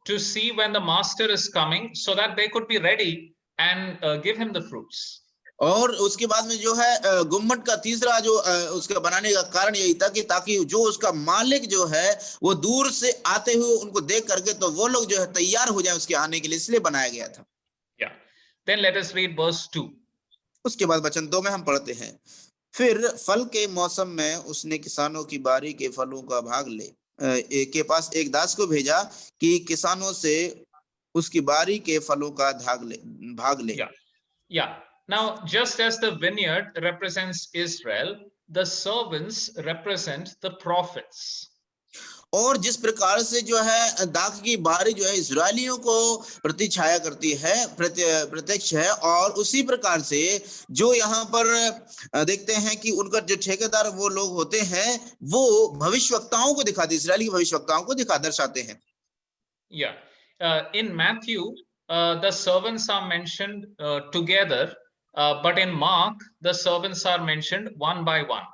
to see when the master is coming so that they could be ready and give him the fruits. और उसके बाद में जो है गुम्मट का तीसरा जो उसका बनाने का कारण यही था कि ताकि जो उसका मालिक जो है वो दूर से आते हुए उनको देख करके तो वो लोग जो है तैयार हो जाए उसके आने के लिए, इसलिए बनाया गया था. Yeah. Then let us read verse 2. उसके बाद वचन 2 में हम पढ़ते हैं, फिर फल के मौसम में उसने किसानों की बारी के फलों का भाग के पास एक दास को भेजा कि किसानों से उसकी बारी के फलों का भाग ले. Yeah. Now, just as the vineyard represents Israel, the servants represent the prophets. और जिस प्रकार से जो है दाख की बारी जो है इस्राएलियों को प्रतिछाया करती है, प्रत्यक्ष है, और उसी प्रकार से जो यहाँ पर देखते हैं कि उनका जो ठेकेदार वो लोग होते हैं वो भविष्यवक्ताओं को दिखाते, इस्राएली भविष्यवक्ताओं को दर्शाते हैं. Yeah. In Matthew, the servants are mentioned together, but in Mark, the servants are mentioned one by one.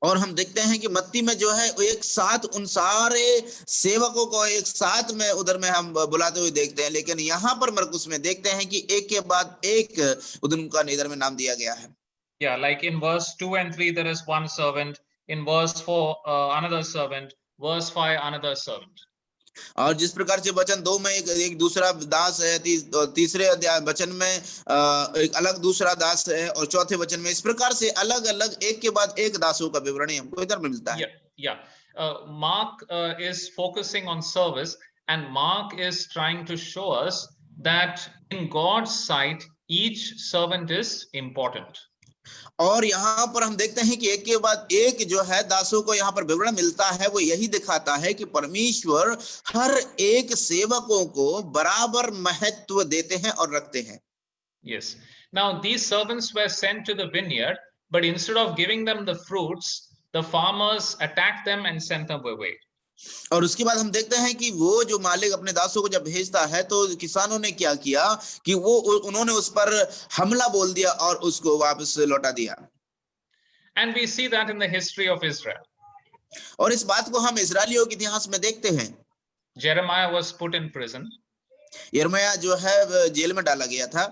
और हम देखते हैं कि मत्ती में जो है एक साथ उन सारे सेवकों को एक साथ में उधर में हम बुलाते हुए देखते हैं, लेकिन यहाँ पर मरकुस में देखते हैं कि एक के बाद एक उनका इधर में नाम दिया गया है. Yeah, like in verse 2 and 3 there is one servant, in verse 4 another servant, verse 5 another servant. और जिस प्रकार से वचन 2 में एक दूसरा दास है, तीसरे वचन में एक अलग दूसरा दास है, और चौथे वचन में इस प्रकार से अलग अलग एक के बाद एक दासों का विवरण हमको इधर में मिलता है. Mark is focusing on service, and Mark is trying to show us that in God's sight each servant is important. और यहाँ पर हम देखते हैं कि एक के बाद एक जो है दासों को यहाँ पर विवरण मिलता है, वो यही दिखाता है कि परमेश्वर हर एक सेवकों को बराबर महत्व देते हैं और रखते हैं. Yes. Now these servants were sent to the vineyard, but instead of giving them the fruits, the farmers attacked them and sent them away. और उसके बाद हम देखते हैं कि वो जो मालिक अपने दासों को जब भेजता है तो किसानों ने क्या किया कि उन्होंने उस पर हमला बोल दिया और उसको वापस लौटा दिया. And we see that in the history of Israel. और इस बात को हम इजरायलियों के इतिहास में देखते हैं. Jeremiah was put in prison. यिर्मयाह जो है जेल में डाला गया था.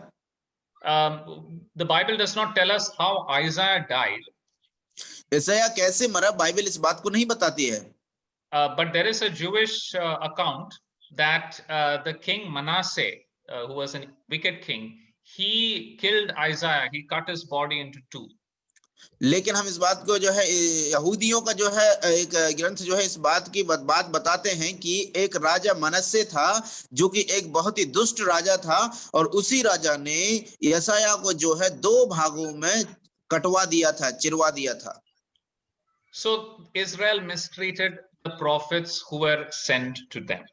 The Bible does not tell us how Isaiah died. यशायाह कैसे मरा बाइबल इस बात को नहीं बताती है. But there is a Jewish account that the king Manasseh, who was a wicked king, he killed Isaiah. He cut his body into two. लेकिन हम इस बात को जो है यहूदियों का जो है एक ग्रंथ जो है इस बात की बात बताते हैं कि एक राजा मनस्से था जो कि एक बहुत ही दुष्ट राजा था, और उसी राजा ने यशायाह को जो है दो भागों में कटवा दिया था, चिरवा दिया था. So Israel mistreated the prophets who were sent to them.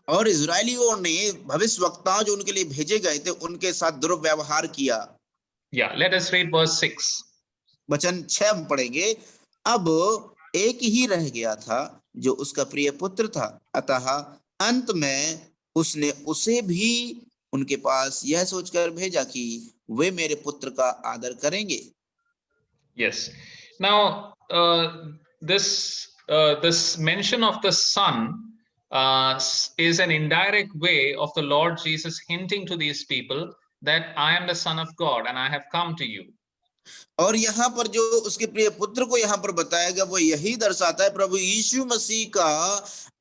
और इजरायलियों ने भविष्यवक्ता जो उनके लिए भेजे गए थे उनके साथ दुर्व्यवहार किया. Yeah, let us read verse 6. वचन 6 में पढ़ेंगे, अब एक ही रह गया था जो उसका प्रिय पुत्र था, अतः अंत में उसने उसे भी उनके पास यह सोचकर भेजा कि वे मेरे पुत्र का आदर करेंगे. Yes. Now this mention of the son is an indirect way of the Lord Jesus hinting to these people that I am the Son of God and I have come to you. और यहाँ पर जो उसके प्रिय पुत्र को यहाँ पर बताया गया वो यही दर्शाता है प्रभु यीशु मसीह का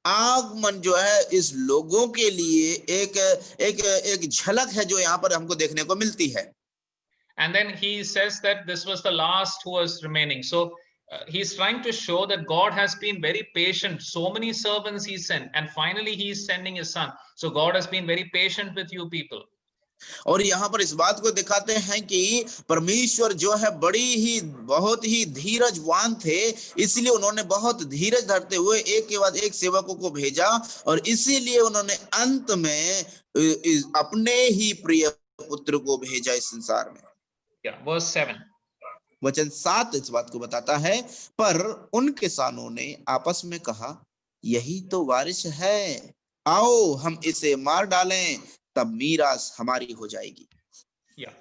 आगमन जो है इस लोगों के लिए एक झलक है जो यहाँ पर हमको देखने को मिलती है. And then he says that this was the last who was remaining. So he's trying to show that God has been very patient. So many servants he sent, and finally he is sending his son. So God has been very patient with you people. और यहाँ पर इस बात को दिखाते हैं कि परमेश्वर जो है बहुत ही धीरजवान थे, इसलिए उन्होंने बहुत धीरज धरते हुए एक के बाद एक सेवकों को भेजा, और इसीलिए उन्होंने अंत में अपने ही प्रिय पुत्र को भेजा इस संसार में. Verse 7. वचन 7 इस बात को बताता है, पर उन किसानों ने आपस में कहा, यही तो वारिस है, आओ हम इसे मार डालें, तब मीरास हमारी हो जाएगी. Yeah.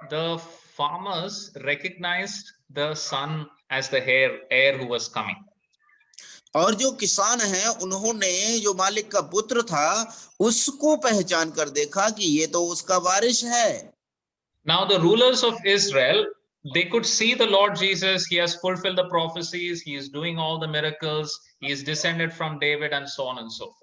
The farmers recognized the son as the heir who was coming. और जो किसान हैं उन्होंने जो मालिक का पुत्र था उसको पहचान कर देखा कि ये तो उसका वारिस है। Now the rulers of Israel, they could see the Lord Jesus. He has fulfilled the prophecies. He is doing all the miracles. He is descended from David and so on and so forth.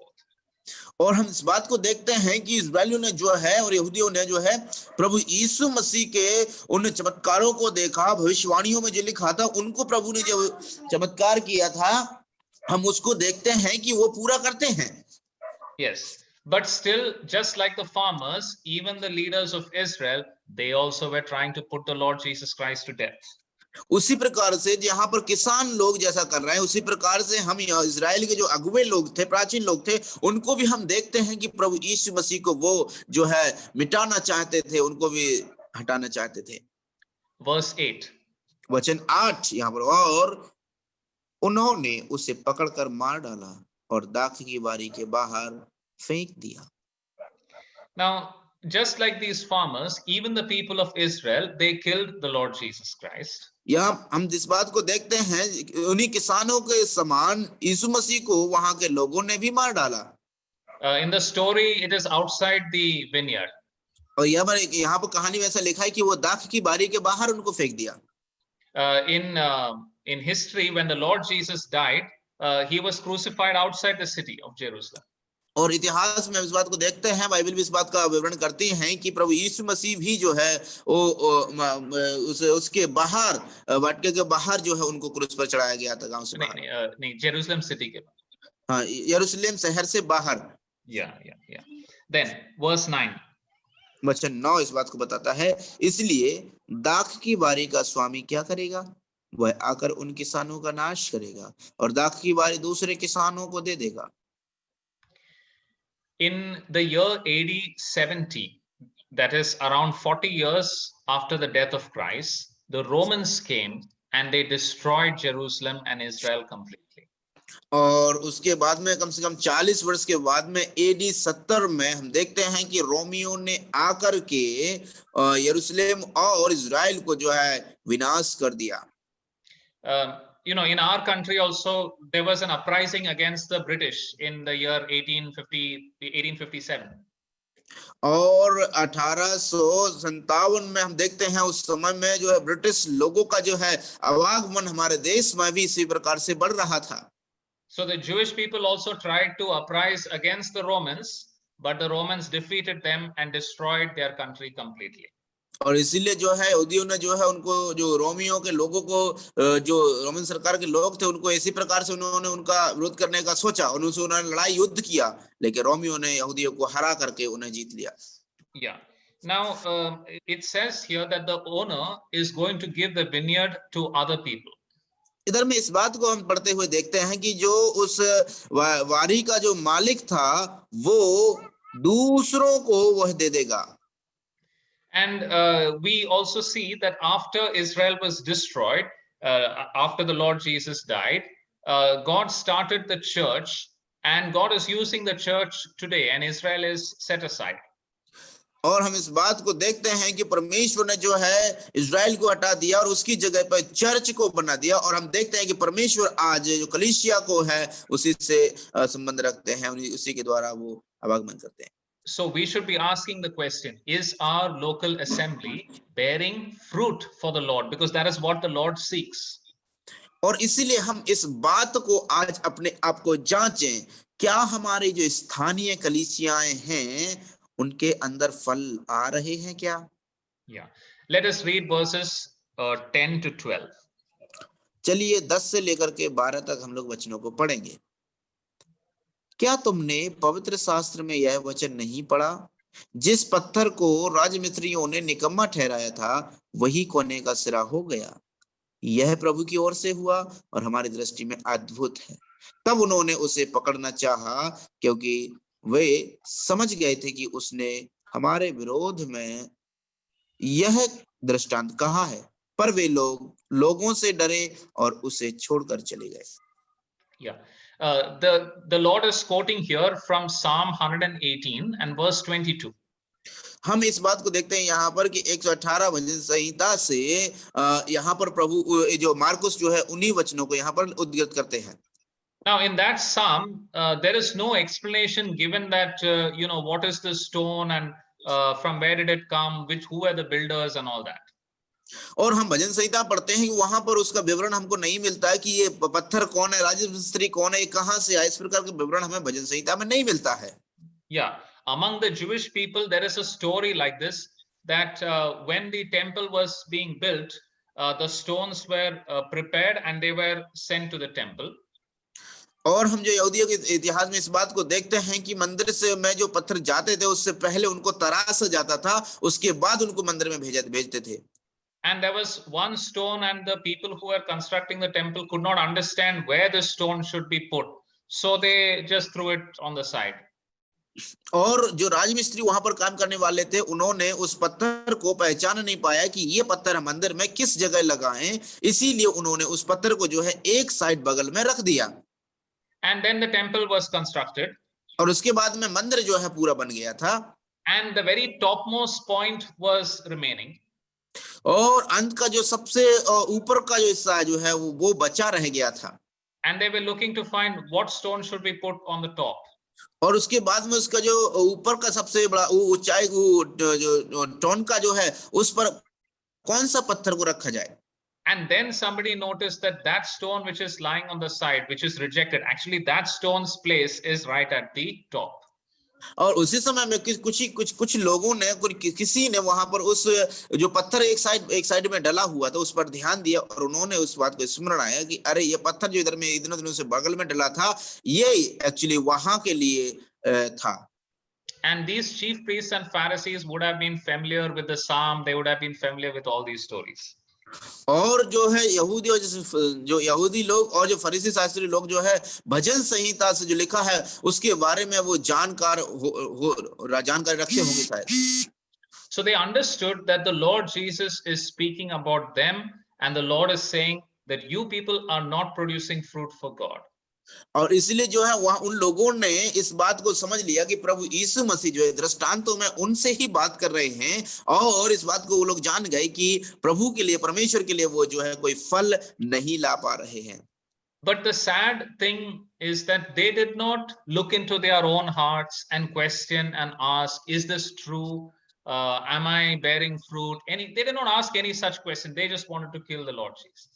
और हम इस बात को देखते हैं कि इस्राएलियों ने जो है और यहूदियों ने जो है प्रभु यीशु मसीह के उन चमत्कारों को देखा, भविष्यवाणियों में जो लिखा था उनको प्रभु ने जो चमत्कार किया था हम उसको देखते हैं कि वो पूरा करते हैं। Yes, but still, just like the farmers, even the leaders of Israel, they also were trying to put the Lord Jesus Christ to death. उसी प्रकार से जहां पर किसान लोग जैसा कर रहे हैं उसी प्रकार से हम इजराइल के जो अगुवे लोग थे, प्राचीन लोग थे, उनको भी हम देखते हैं कि प्रभु यीशु मसीह को वो जो है मिटाना चाहते थे, उनको भी हटाना चाहते थे। Verse 8. वचन 8 यहाँ पर, और उन्होंने उसे पकड़कर मार डाला और दाख की बारी के बाहर फेंक दिया। Now, just like these farmers, even the people of Israel, they killed the Lord Jesus Christ. यहाँ हम जिस बात को देखते हैं उन्हीं किसानों के समान यीशु मसीह को वहां के लोगों ने भी मार डाला। In the story, it is outside the vineyard. और यहाँ पर कहानी में ऐसा लिखा है कि वो दाख की बारी के बाहर उनको फेंक दिया। In history, when the Lord Jesus died, he was crucified outside the city of Jerusalem. और इतिहास में इस बात को देखते हैं, बाइबल भी इस बात का विवरण करती हैं कि प्रभु यीशु मसीह भी जो है उसके बाहर वाटिका के बाहर जो है उनको क्रूस पर चढ़ाया गया था, गांव से बाहर। नहीं, जेरूशलेम सिटी के बाहर। हाँ, यरूशलेम शहर से बाहर। Yeah. Then verse 9. वचन 9 इस बात को बताता है, इसलिए दाख की बारी का स्वामी क्या करेगा? वह आकर उन किसानों का नाश करेगा और दाख की बारी दूसरे किसानों को दे देगा। In the year AD 70, that is around 40 years after the death of Christ, the Romans came and they destroyed Jerusalem and Israel completely. और उसके बाद में कम से कम 40 वर्ष के बाद में AD 70 में हम देखते हैं कि रोमियों ने आकर के यरूशलेम और इजराइल को जो है विनाश कर दिया। In our country also there was an uprising against the British in the year 1857. और 1857 में हम देखते हैं उस समय में जो है ब्रिटिश लोगों का जो है आवागमन हमारे देश में भी इसी प्रकार से बढ़ रहा था। So the Jewish people also tried to uprise against the Romans, but the Romans defeated them and destroyed their country completely. और इसीलिए जो है यहूदियों ने जो है उनको, जो रोमियों के लोगों को, जो रोमन सरकार के लोग थे, उनको इसी प्रकार से उन्होंने उनका विरोध करने का सोचा, उन्होंने लड़ाई युद्ध किया, लेकिन रोमियों ने यहूदियों को हरा करके उन्हें जीत लिया। Yeah. Now it says here that the owner is going to give the vineyard to other people. इधर में इस बात को हम पढ़ते हुए देखते हैं कि जो उस वारी का जो मालिक था वो दूसरों को वह दे देगा। And we also see that after Israel was destroyed, after the Lord Jesus died, God started the church, and God is using the church today, and Israel is set aside. और हम इस बात को देखते हैं कि परमेश्वर ने जो है इजराइल को हटा दिया और उसकी जगह पर चर्च को बना दिया, और हम देखते हैं कि परमेश्वर आज जो कलीसिया को है उसी से संबंध रखते हैं, उसी के द्वारा वो आवागमन करते हैं। So we should be asking the question, is our local assembly bearing fruit for the Lord? Because that is what the Lord seeks. और इसीलिए हम इस बात को आज अपने आप को जांचें, क्या हमारे जो स्थानीय कलीसियाएं हैं उनके अंदर फल आ रहे हैं क्या? Yeah. Let us read verses 10 to 12. चलिए 10 से लेकर के 12 तक हम लोग वचनों को पढ़ेंगे। क्या तुमने पवित्र शास्त्र में यह वचन नहीं पढ़ा? जिस पत्थर को राजमिस्त्रियों ने निकम्मा ठहराया था वही कोने का सिरा हो गया। यह प्रभु की ओर से हुआ और हमारी दृष्टि में अद्भुत है। तब उन्होंने उसे पकड़ना चाहा, क्योंकि वे समझ गए थे कि उसने हमारे विरोध में यह दृष्टांत कहा है, पर वे लोगों से डरे और उसे छोड़कर चले गए। Yeah. The Lord is quoting here from Psalm 118 and verse 22. हम इस बात को देखते हैं यहाँ पर कि 118 भजन संहिता से यहाँ पर प्रभु जो मार्कुस जो है उन्हीं वचनों को यहाँ पर उद्धृत करते हैं। Now, in that psalm, there is no explanation given that, what is the stone and from where did it come, who were the builders and all that. और हम भजन संहिता पढ़ते हैं कि वहां पर उसका विवरण हमको नहीं मिलता है कि ये पत्थर कौन है, राजमिस्त्री कौन है, ये कहां से आया, इस प्रकार का विवरण हमें भजन संहिता में नहीं मिलता है. Yeah, among the Jewish people, there is a story like this, that when the temple was being built, the stones were prepared and they were sent to the temple. और हम जो यहूदियों के इतिहास में इस बात को देखते हैं कि मंदिर से में जो पत्थर जाते थे उससे पहले उनको तराशा जाता था, उसके बाद उनको मंदिर में भेजते थे. And there was one stone, and the people who were constructing the temple could not understand where the stone should be put, so they just threw it on the side. और जो राजमिस्त्री वहां पर काम करने वाले थे, उन्होंने उस पत्थर को पहचान नहीं पाया कि ये पत्थर हम मंदिर में किस जगह लगाएं, इसीलिए उन्होंने उस पत्थर को जो है एक साइड बगल में रख दिया. And then the temple was constructed. और उसके बाद में मंदिर जो है पूरा बन गया था. And the very topmost point was remaining. और अंत का जो सबसे ऊपर का जो हिस्सा जो है वो बचा रह गया था. And they were looking to find what stone should be put on the top. और उसके बाद में उसका जो ऊपर का सबसे बड़ा ऊंचाई जो टोन का जो है उस पर कौन सा पत्थर को रखा जाए. And then somebody noticed that stone which is lying on the side, which is rejected, actually that stone's place is right at the top. और उसी समय में कुछ लोगों ने किसी ने वहां पर उस जो पत्थर एक साइड में डला हुआ था उस पर ध्यान दिया, और उन्होंने उस बात को स्मरण आया कि अरे ये पत्थर जो इधर में इतने दिनों से बगल में डला था, ये एक्चुअली वहां के लिए था. And these chief priests and Pharisees would have been familiar with the psalm. They would have been familiar with all these stories. और जो है यहूदी और जो यहूदी लोग और जो फरीसी शास्त्री लोग जो है भजन संहिता से जो लिखा है उसके बारे में वो जानकारी रखते होंगे शायद. So they understood that the Lord Jesus is speaking about them, and the Lord is saying that you people are not producing fruit for God. और इसलिए जो है वहां उन लोगों ने इस बात को समझ लिया कि प्रभु यीशु मसीह जो है दृष्टांतों में उनसे ही बात कर रहे हैं, और इस बात को वो लोग जान गए कि प्रभु के लिए, परमेश्वर के लिए वो जो है कोई फल नहीं ला पा रहे हैं. But the sad thing is that they did not look into their own hearts and question and ask, is this true? Am I bearing fruit? They did not ask any such question. They just wanted to kill the Lord Jesus.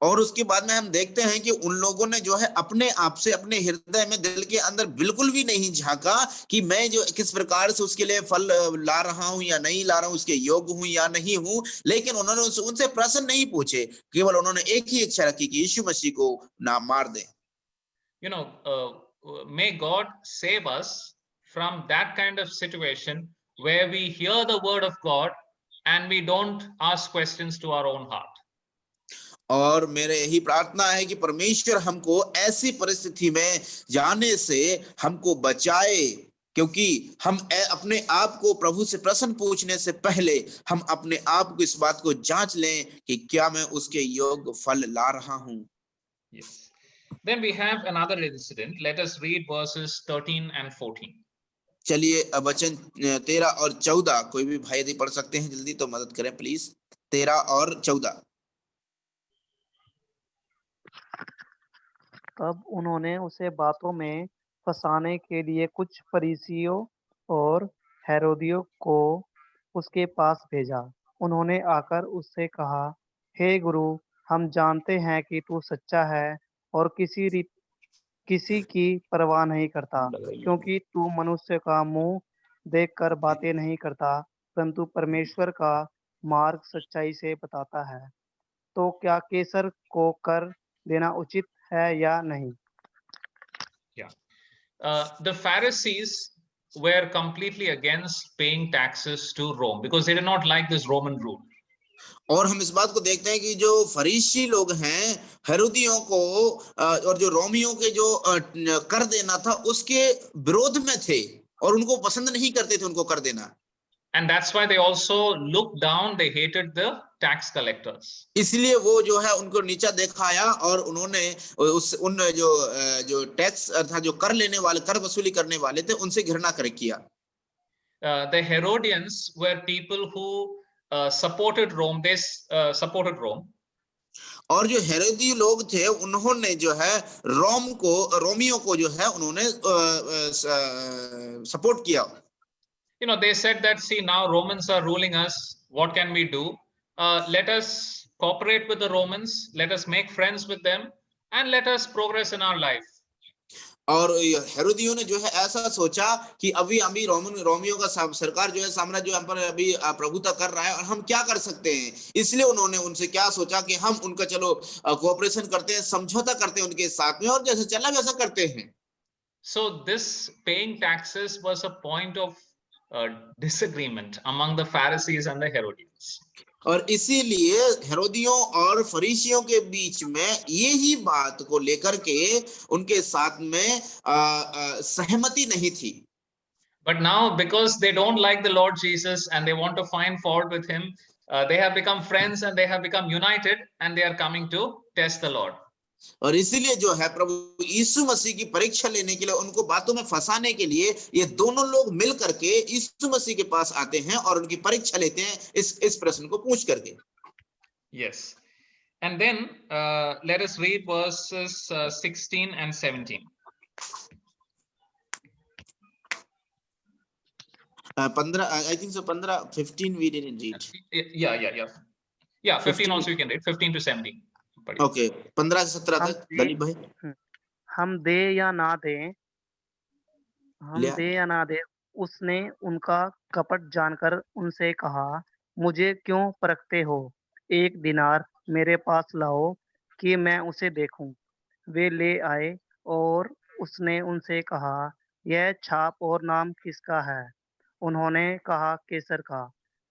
और उसके बाद में हम देखते हैं कि उन लोगों ने जो है अपने आप से, अपने हृदय में, दिल के अंदर बिल्कुल भी नहीं झांका कि मैं जो किस प्रकार से उसके लिए फल ला रहा हूं या नहीं ला रहा हूं, उसके योग्य हूं या नहीं हूं. लेकिन उन्होंने उनसे प्रश्न नहीं पूछे, केवल उन्होंने एक ही इच्छा रखी कि यीशु मसीह को ना मार दें. May God save us from that kind of situation where we hear the word of God and we don't ask questions to our own heart. और मेरे यही प्रार्थना है कि परमेश्वर हमको ऐसी परिस्थिति में जाने से हमको बचाए, क्योंकि हम अपने आप को प्रभु से प्रश्न पूछने से पहले हम अपने आप को इस बात को जांच लें कि क्या मैं उसके योग्य फल ला रहा हूं. Yes. Then we have another incident. Let us read verses 13 and 14. चलिए वचन 13 और 14 कोई भी भाई यदि पढ़ सकते हैं जल्दी तो मदद करें प्लीज. 13 और 14. तब उन्होंने उसे बातों में फंसाने के लिए कुछ फरीसियों और हेरोदियों को उसके पास भेजा. उन्होंने आकर उससे कहा, हे गुरु, हम जानते हैं कि तू सच्चा है और किसी की परवाह नहीं करता, क्योंकि तू मनुष्य का मुंह देखकर बातें नहीं करता, परंतु परमेश्वर का मार्ग सच्चाई से बताता है. तो क्या कैसर को कर देना उचित है या नहीं? The Pharisees were completely against paying taxes to Rome because they did not like this Roman rule. और हम इस बात को देखते हैं कि जो फरीसी लोग हैं हेरोदियों को और जो रोमियों के जो कर देना था उसके विरोध में थे और उनको पसंद नहीं करते थे उनको कर देना. And that's why they also looked down, they hated the tax collectors. इसलिए वो जो है उनको नीचा दिखाया और उन्होंने उन जो टैक्स अर्थात जो कर लेने वाले, कर वसूली करने वाले थे, उनसे घृणा कर किया. The Herodians were people who supported Rome. They supported Rome. और जो हेरोदी लोग थे उन्होंने जो है रोमियो को जो है उन्होंने सपोर्ट किया। They said that, see, now Romans are ruling us. What can we do? Let us cooperate with the Romans. Let us make friends with them, and let us progress in our life. और हेरोदियों ने जो है ऐसा सोचा कि अभी Romeo का सरकार जो है साम्राज्य जो हम पर अभी प्रभुता कर रहा है और हम क्या कर सकते हैं, इसलिए उन्होंने उनसे क्या सोचा कि हम उनका चलो कोऑपरेशन करते हैं, समझौता करते हैं उनके साथ में, और जैसे चला वैसा करते हैं। So this paying taxes was a point of disagreement among the Pharisees and the Herodians. और इसीलिए हेरोदियों और फरीसियों के बीच में यही बात को लेकर के उनके साथ में सहमति नहीं थी। But now, because they don't like the Lord Jesus and they want to find fault with him, they have become friends and they have become united, and they are coming to test the Lord. और इसीलिए जो है प्रभु यीशु मसीह की परीक्षा लेने के लिए, उनको बातों में फंसाने के लिए ये दोनों लोग मिल करके यीशु मसीह के पास आते हैं और उनकी परीक्षा लेते हैं इस प्रश्न को पूछ करके। Yes. And then let us read verses 16 and 17. 15, I think so 15 we didn't read. Yeah, 15 also you can read, 15 to 17. Okay, 15 से 17 तक दलीप भाई। हम दे या ना दे, उसने उनका कपट जानकर उनसे कहा, मुझे क्यों परखते हो? 1 दिनार मेरे पास लाओ कि मैं उसे देखूं। वे ले आए और उसने उनसे कहा, यह छाप और नाम किसका है? उन्होंने कहा, कैसर का।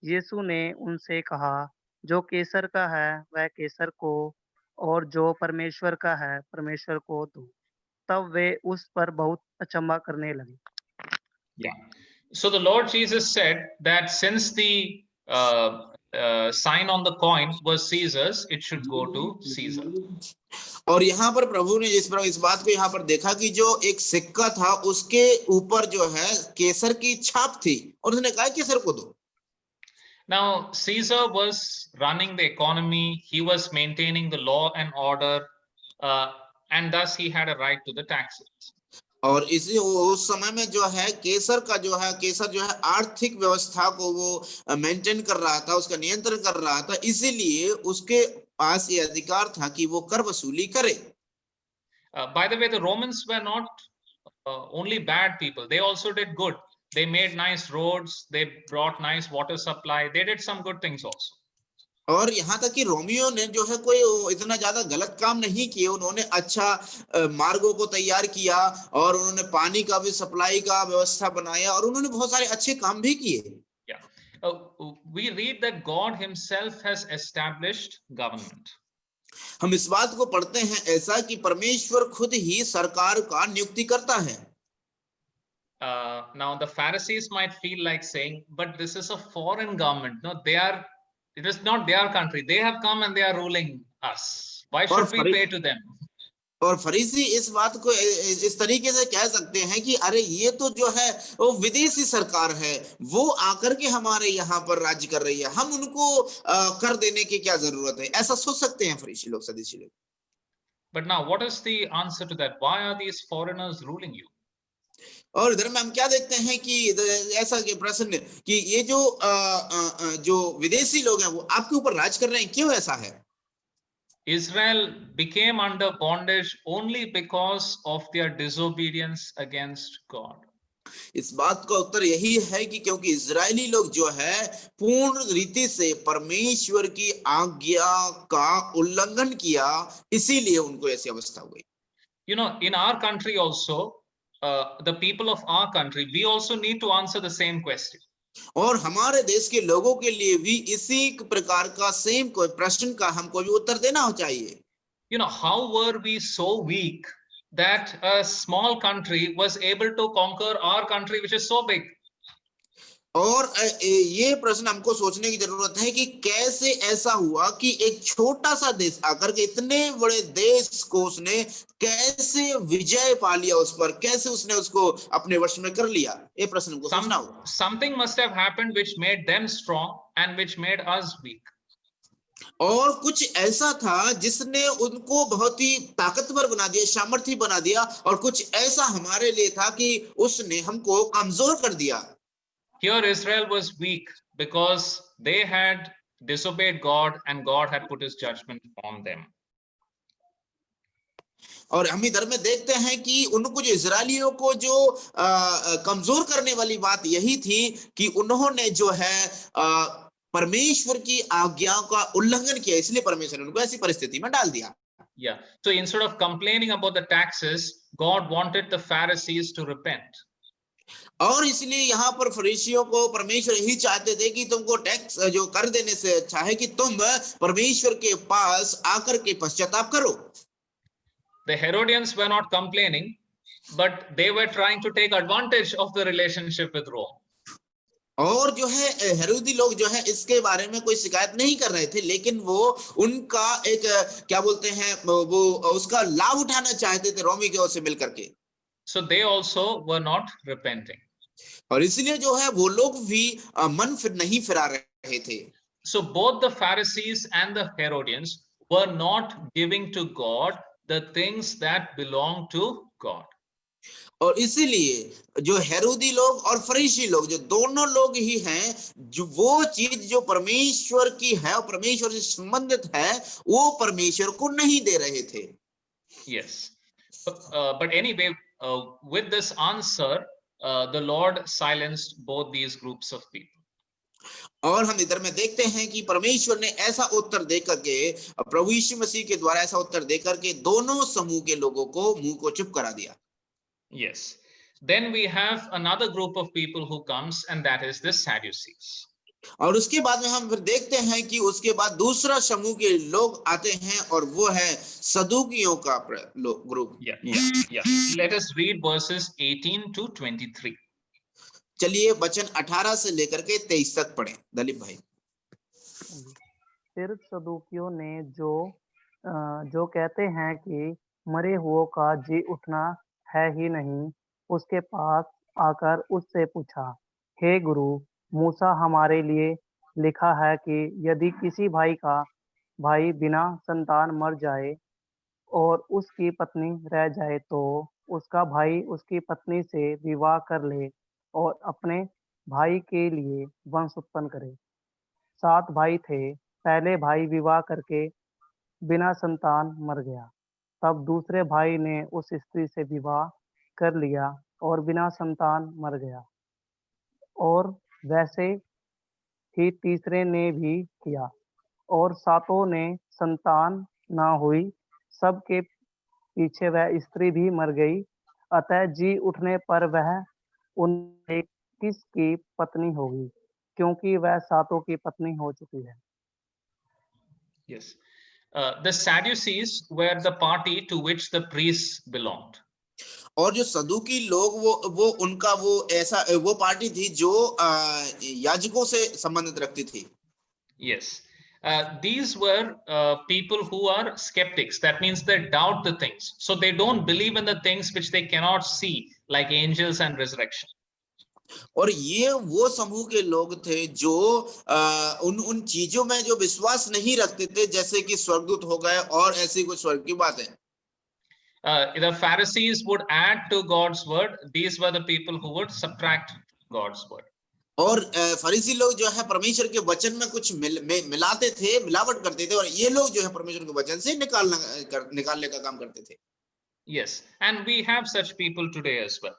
यीशु ने उनसे कहा, जो कैसर का है वह कैसर को, और जो परमेश्वर का है परमेश्वर को दो। तब वे उस पर बहुत अचंभा करने लगे। Yeah. So the Lord Jesus said that since the sign on the coin was Caesar's, it should go to Caesar. और यहाँ पर प्रभु ने इस बात को यहाँ पर देखा कि जो एक सिक्का था उसके ऊपर जो है केसर की छाप थी, और उसने कहा केसर को दो। Now Caesar was running the economy, he was maintaining the law and order, and thus he had a right to the taxes. और इसी उस समय में जो है केसर जो है आर्थिक व्यवस्था को वो मेंटेन कर रहा था, उसका नियंत्रण कर रहा था, इसीलिए उसके पास ये अधिकार था कि वो कर वसूली करे। By the way, the Romans were not only bad people, they also did good. They made nice roads, they brought nice water supply, they did some good things also. और यहाँ तक कि रोमियो ने जो है कोई इतना ज्यादा गलत काम नहीं किए, उन्होंने अच्छा मार्गों को तैयार किया और उन्होंने पानी का भी सप्लाई का व्यवस्था बनाया और उन्होंने बहुत सारे अच्छे काम भी किए। We read that God himself has established government. हम इस बात को पढ़ते हैं ऐसा कि परमेश्वर खुद ही सरकार का नियुक्ति करता है। Now the Pharisees might feel like saying, but this is a foreign government. No, it is not their country. They have come and they are ruling us. Why should we pay to them? और फरीसी इस बात को इस तरीके से कह सकते हैं कि अरे ये तो जो है वो विदेशी सरकार है, वो आकर के हमारे यहाँ पर राज्य कर रही है, हम उनको कर देने की क्या जरूरत है, ऐसा सोच सकते हैं फरीसी लोग, सदस्य लोग। But now what is the answer to that? Why are these foreigners ruling you? और इधर में हम क्या देखते हैं कि ऐसा के प्रश्न कि ये जो विदेशी लोग हैं वो आपके ऊपर राज कर रहे हैं, क्यों ऐसा है? Israel became under bondage only because of their disobedience against God. इस बात का उत्तर यही है कि क्योंकि इजरायली लोग जो है पूर्ण रीति से परमेश्वर की आज्ञा का उल्लंघन किया, इसीलिए उनको ऐसी अवस्था हुई। In our country also, the people of our country, we also need to answer the same question. और हमारे देश के लोगों के लिए भी इसी प्रकार का सेम कोई प्रश्न का हमको भी उत्तर देना हो चाहिए। How were we so weak that a small country was able to conquer our country, which is so big? और ये प्रश्न हमको सोचने की जरूरत है कि कैसे ऐसा हुआ कि एक छोटा सा देश आकर के इतने बड़े देश को उसने कैसे विजय पा लिया, उस पर कैसे उसने उसको अपने वश में कर लिया, ये प्रश्न हमको सोचना होगा। Something must have happened which made them strong and which made us weak. और कुछ ऐसा था जिसने उनको बहुत ही ताकतवर बना दिया, सामर्थी बना दिया, और कुछ ऐसा हमारे लिए था कि उसने हमको कमजोर कर दिया। Here Israel was weak because they had disobeyed God and God had put his judgment on them. और हम इधर में देखते हैं कि उनको जो इजरायलियों को जो कमजोर करने वाली बात यही थी कि उन्होंने जो है परमेश्वर की आज्ञाओं का उल्लंघन किया, इसलिए परमेश्वर ने उनको ऐसी परिस्थिति में डाल दिया। Yeah. So instead of complaining about the taxes, God wanted the Pharisees to repent. और इसलिए यहाँ पर फरीसियों को परमेश्वर यही चाहते थे कि तुमको टैक्स जो कर देने से अच्छा है कि तुम परमेश्वर के पास आकर के पश्चाताप करो। The Herodians were not complaining, but they were trying to take advantage of the relationship with Rome. और जो है हेरोदी लोग जो है इसके बारे में कोई शिकायत नहीं कर रहे थे, लेकिन वो उनका एक क्या बोलते हैं वो उसका लाभ उठाना चाहते थे रोमी की ओर से मिलकर के। So they also were not repenting. और इसलिए जो है वो लोग भी मन फिर नहीं फिरा रहे थे। So both the Pharisees and the Herodians were not giving to God the things that belong to God. और इसीलिए जो हेरोदी लोग और फरीसी लोग जो दोनों लोग ही हैं, जो वो चीज जो परमेश्वर की है और परमेश्वर से संबंधित है वो परमेश्वर को नहीं दे रहे थे। Yes. But anyway, with this answer, the Lord silenced both these groups of people. और हम इधर में देखते हैं कि परमेश्वर ने ऐसा उत्तर देकर के, प्रभु यीशु मसीह के द्वारा ऐसा उत्तर देकर के दोनों समूह के लोगों को मुंह को चुप करा दिया। Yes. Then we have another group of people who comes, and that is the Sadducees. और उसके बाद में हम फिर देखते हैं कि उसके बाद दूसरा समूह के लोग आते हैं और वो है सदूकियों का group. Yeah. Let us read verses 18 to 23. चलिए वचन 18 से लेकर के 23 तक पढ़ें दलीप भाई। फिर सदूकियों ने जो कहते हैं कि मरे हुओं का जी उठना है ही नहीं, उसके पास आकर उससे पूछा, हे गुरु, मूसा हमारे लिए लिखा है कि यदि किसी भाई बिना संतान मर जाए और उसकी पत्नी रह जाए तो उसका भाई उसकी पत्नी से विवाह कर ले और अपने भाई के लिए वंश उत्पन्न करे। 7 भाई थे। पहले भाई विवाह करके बिना संतान मर गया। तब दूसरे भाई ने उस स्त्री से विवाह कर लिया और बिना संतान मर गया, और वैसे ही तीसरे ने भी किया, और 7 ने संतान ना हुई। सबके पीछे वह स्त्री भी मर गई। अतः जी उठने पर वह उन किसकी पत्नी होगी, क्योंकि वह 7 की पत्नी हो चुकी है। Yes. The Sadducees were the party to which the priests belonged. और जो सदूकी लोग वो उनका वो पार्टी थी जो याजकों से संबंधित रखती थी। Yes. These were people who are skeptics. That means they doubt the things. So they don't believe in the things which they cannot see, like angels and resurrection. और ये वो समूह के लोग थे जो उन चीजों में जो विश्वास नहीं रखते थे, जैसे कि स्वर्गदूत हो गए और ऐसी कुछ स्वर्ग की बातें। The Pharisees would add to God's word. These were the people who would subtract God's word. और फरीसी लोग जो है परमेश्वर के वचन में कुछ मिलाते थे, मिलावट करते थे, और ये लोग जो है परमेश्वर के वचन से निकालने का काम करते थे। Yes, and we have such people today as well.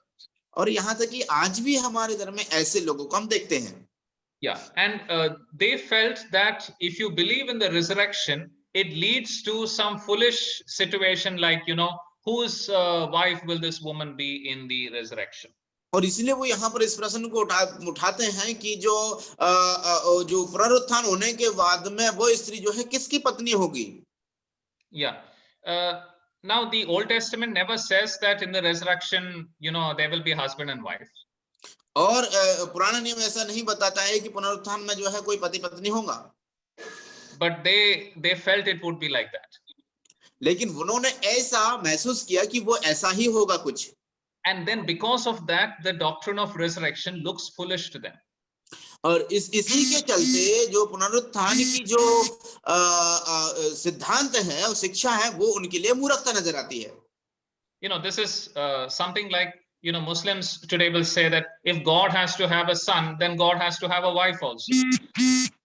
और यहाँ तक कि आज भी हमारे धर्म में ऐसे लोगों को हम देखते हैं। Yeah, and they felt that if you believe in the resurrection, it leads to some foolish situation like, whose wife will this woman be in the resurrection? और इसलिए वो यहाँ पर इस प्रश्न को उठाते हैं कि जो पुनरुत्थान होने के बाद में वो स्त्री जो है किसकी पत्नी होगी। Yeah. Now the Old Testament never says that in the resurrection, there will be husband and wife. और पुराना नियम ऐसा नहीं बताता है कि पुनरुत्थान में जो है कोई पति पत्नी होगा। But they felt it would be like that. लेकिन उन्होंने ऐसा महसूस किया कि वो ऐसा ही होगा कुछ। And then because of that, the doctrine of resurrection looks foolish to them. और इसी के चलते जो पुनरुत्थान की जो सिद्धांत है और शिक्षा है वो उनके लिए मूर्खता नजर आती है। This is something like, Muslims today will say that if God has to have a son, then God has to have a wife also.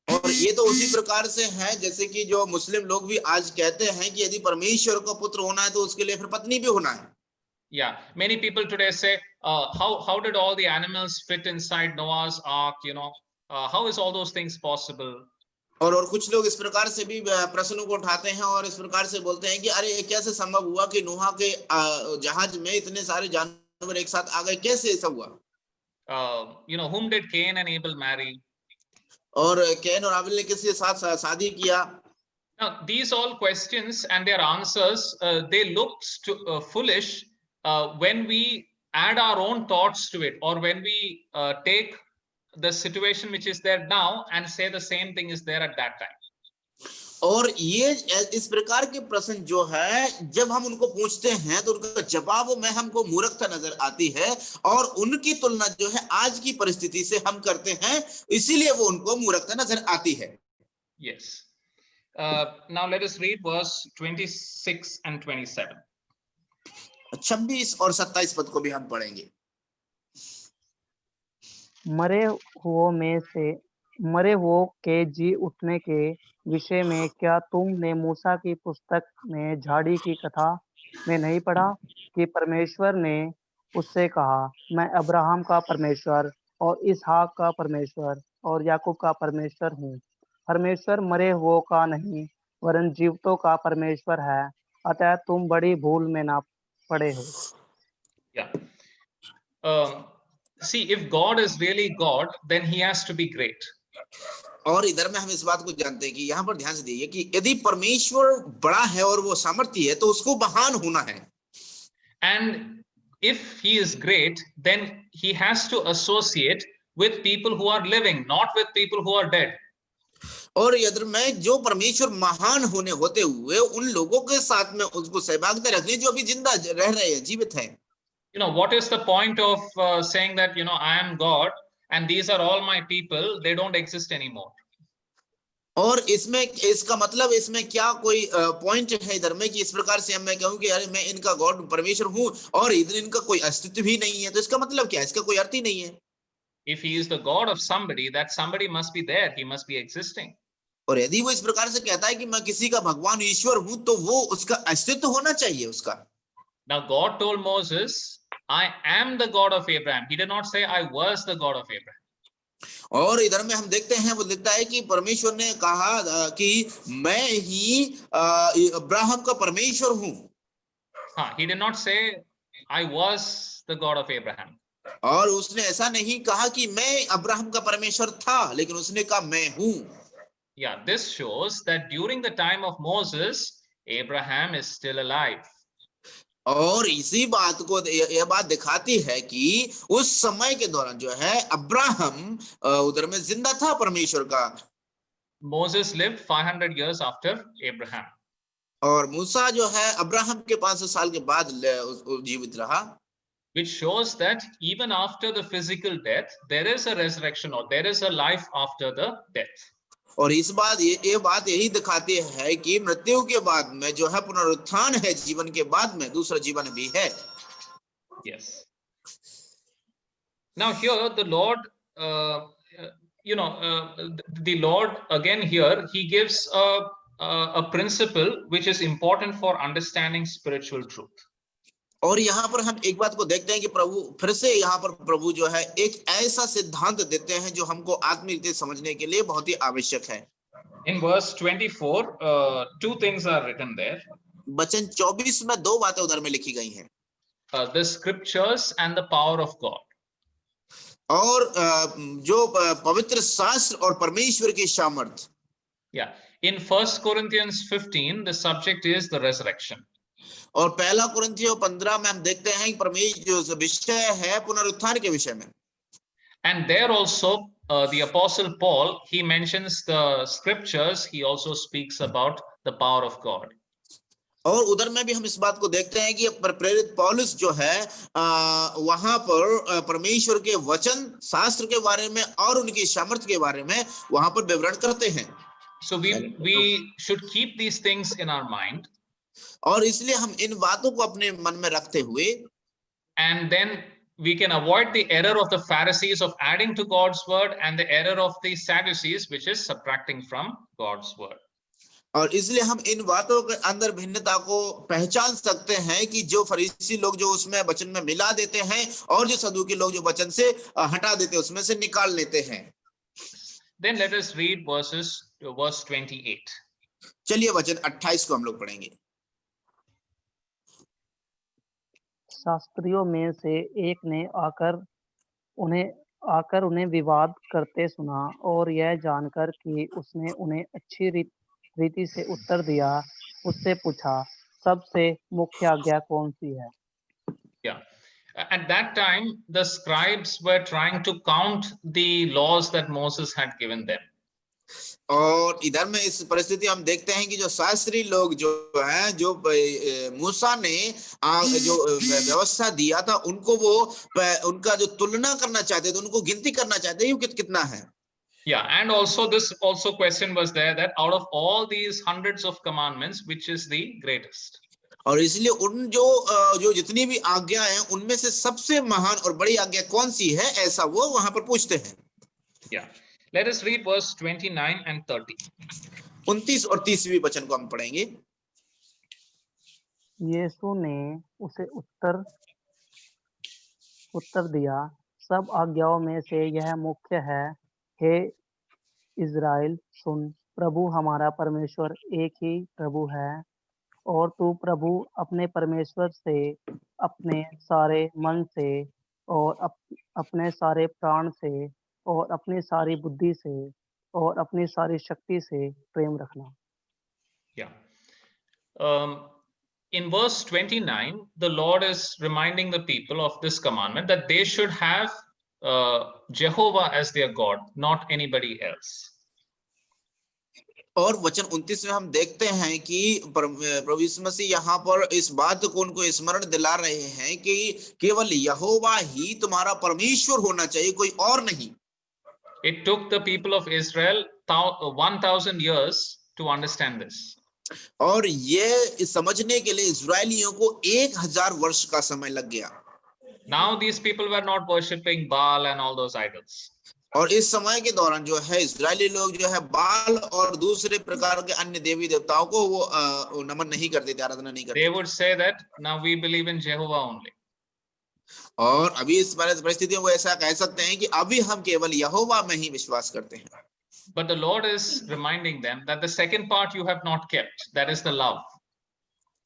और ये तो उसी प्रकार से है जैसे कि जो मुस्लिम लोग भी आज कहते हैं कि यदि परमेश्वर को पुत्र होना है तो उसके लिए फिर पत्नी भी होना है। Yeah, many people today say, how did all the animals fit inside Noah's ark? How is all those things possible? और कुछ लोग इस प्रकार से भी प्रश्नों को उठाते हैं और इस प्रकार से बोलते हैं कि अरे ये कैसे संभव हुआ कि नूह के जहाज में इतने सारे जानवर एक साथ आ गए, कैसे ऐसा हुआ? Whom did Cain and Abel marry? और कैन और आबिल ने किसके साथ शादी किया? Now, these all questions and their answers, they look foolish when we add our own thoughts to it, or when we take the situation which is there now and say the same thing is there at that time. और ये इस प्रकार के प्रश्न जो है जब हम उनको पूछते हैं तो उनका जवाब में हमको मूर्खता नजर आती है और उनकी तुलना जो है आज की परिस्थिति से हम करते हैं, इसीलिए वो उनको मूर्खता नजर आती है। Yes. Now let us read verse 26 and 27. 26 और 27 पद को भी हम पढ़ेंगे। मरे हुओं के जी उठने के विषय में क्या तुमने मूसा की पुस्तक में झाड़ी की कथा में नहीं पढ़ा कि परमेश्वर ने उससे कहा, मैं अब्राहम का परमेश्वर और इसहाक का परमेश्वर और याकूब का परमेश्वर हूँ। परमेश्वर मरे हुओं का नहीं वरन जीवितों का परमेश्वर है, अतः तुम बड़ी भूल में ना पड़े हो। Yeah. See, if God is really God, then he has to be great. और इधर में हम इस बात को जानते हैं कि यहाँ पर ध्यान से देखिए कि यदि परमेश्वर बड़ा है और वो सामर्थ्य है तो उसको महान होना है। And if he is great, then he has to associate with people who are living, not with people who are dead. और इधर में जो परमेश्वर महान होने होते हुए उन लोगों के साथ में उसको सहभागिता रखनी जो अभी जिंदा रह रहे हैं, जीवित हैं। What is the point of saying that, I am God and these are all my people, they don't exist anymore? और इसमें इसका मतलब इसमें क्या कोई पॉइंट है इधर में कि इस प्रकार से मैं कहूं कि अरे मैं इनका गॉड परमेश्वर हूं और इधर इनका कोई अस्तित्व भी नहीं है, तो इसका मतलब क्या है? इसका कोई अर्थ ही नहीं है। If he is the God of somebody, that somebody must be there, he must be existing. और यदि वो इस प्रकार से कहता है कि मैं किसी का भगवान ईश्वर हूं तो वो उसका अस्तित्व होना चाहिए उसका। Now God told Moses, I am the God of Abraham. He did not say I was the God of Abraham. और इधर में हम देखते हैं वो लिखता है कि परमेश्वर ने कहा कि मैं ही अब्राहम का परमेश्वर हूं। He did not say I was the God of Abraham. और उसने ऐसा नहीं कहा कि मैं अब्राहम का परमेश्वर था, लेकिन उसने कहा मैं हूं। Yeah, this shows that during the time of Moses, Abraham is still alive. और इसी बात को यह बात दिखाती है कि उस समय के दौरान जो है अब्राहम उधर में जिंदा था परमेश्वर का। Moses lived 500 years after Abraham. और मूसा जो है अब्राहम के 500 साल के बाद जीवित रहा। Which shows that even after the physical death, there is a resurrection or there is a life after the death. और इस बात ये बात यही दिखाती है कि मृत्यु के बाद में जो है पुनरुत्थान है, जीवन के बाद में दूसरा जीवन भी है। Yes. Now here the Lord, the Lord again here he gives a principle which is important for understanding spiritual truth. और यहाँ पर हम एक बात को देखते हैं कि प्रभु फिर से यहाँ पर प्रभु जो है एक ऐसा सिद्धांत देते हैं जो हमको आत्मिक रीति समझने के लिए बहुत ही आवश्यक है। In verse 24, two things are written there. वचन 24 में दो बातें उधर में लिखी गई हैं। The scriptures and the power of God. और जो पवित्र शास्त्र और परमेश्वर की सामर्थ। Yeah. In 1 Corinthians 15, the subject is the resurrection. और पहला कुरिन्थियों 15 में हम देखते हैं कि परमेश्वर जो विषय है पुनरुत्थान के विषय में। And there also the apostle Paul, he mentions the scriptures, he also speaks about the power of God. और उधर में भी हम इस बात को देखते हैं कि प्रेरित पौलुस जो है वहां पर परमेश्वर के वचन शास्त्र के बारे में और उनकी सामर्थ्य के बारे में वहां पर विवरण करते हैं। So we should keep these things in our mind, और इसलिए हम इन बातों को अपने मन में रखते हुए, and then we can avoid the error of the Pharisees of adding to God's word and the error of the Sadducees, which is subtracting from God's word. और इसलिए हम इन बातों के अंदर भिन्नता को पहचान सकते हैं कि जो फरीसी लोग जो उसमें वचन में मिला देते हैं और जो सदूकी लोग जो वचन से हटा देते हैं, उसमें से निकाल लेते हैं। Then let us read verse 28. चलिए वचन 28 को हम लोग पढ़ेंगे। शास्त्रियों में से एक ने आकर उन्हें विवाद करते सुना, और यह जानकर कि उसने उन्हें अच्छी रीति से उत्तर दिया, उससे पूछा, सबसे मुख्य आज्ञा कौन सी है? Yeah. At that time, the scribes were trying to count the laws that Moses had given them. और इधर में इस परिस्थिति हम देखते हैं कि जो शास्त्री लोग जो हैं, जो मूसा ने जो व्यवस्था दिया था, उनको वो उनका जो तुलना करना चाहते थे, उनको गिनती करना चाहते हैं कितना है। Yeah, and also this question was there, that out of all these hundreds of commandments, which is the greatest? और इसलिए उन जो जितनी भी आज्ञा हैं, उनमें से सबसे महान और बड़ी आज्ञा कौन सी है, ऐसा वो वहां पर पूछते हैं। Yeah. Let us read verse 29 and 30. 29 और 30वीं वचन को हम पढ़ेंगे। यीशु ने उसे उत्तर दिया, सब आज्ञाओं में से यह मुख्य है, हे इज़राइल सुन, प्रभु हमारा परमेश्वर एक ही प्रभु है, और तू प्रभु अपने परमेश्वर से अपने सारे मन से और अपने सारे प्राण से और अपनी सारी बुद्धि से और अपनी सारी शक्ति से प्रेम रखना। Yeah. In verse 29, the Lord is reminding the people of this commandment, that they should have Jehovah as their God, not anybody else. और वचन 29 में हम देखते हैं कि प्रभु यीशु मसीह यहाँ पर इस बात को उनको स्मरण दिला रहे हैं कि केवल यहोवा ही तुम्हारा परमेश्वर होना चाहिए, कोई और नहीं। It took the people of Israel 1000 years to understand this. और ये समझने के लिए इस्राएलियों को 1000 वर्ष का समय लग गया। Now these people were not worshipping Baal and all those idols. और इस समय के दौरान जो है इस्राएली लोग जो है बाल और दूसरे प्रकार के अन्य देवी देवताओं को वो नमन नहीं करते थे, आराधना नहीं करते। They would say that now we believe in Jehovah only. और अभी इस परिस्थिति में वो ऐसा कह सकते हैं कि अभी हम केवल यहोवा में ही विश्वास करते हैं। But the Lord is reminding them that the second part you have not kept, that is the love.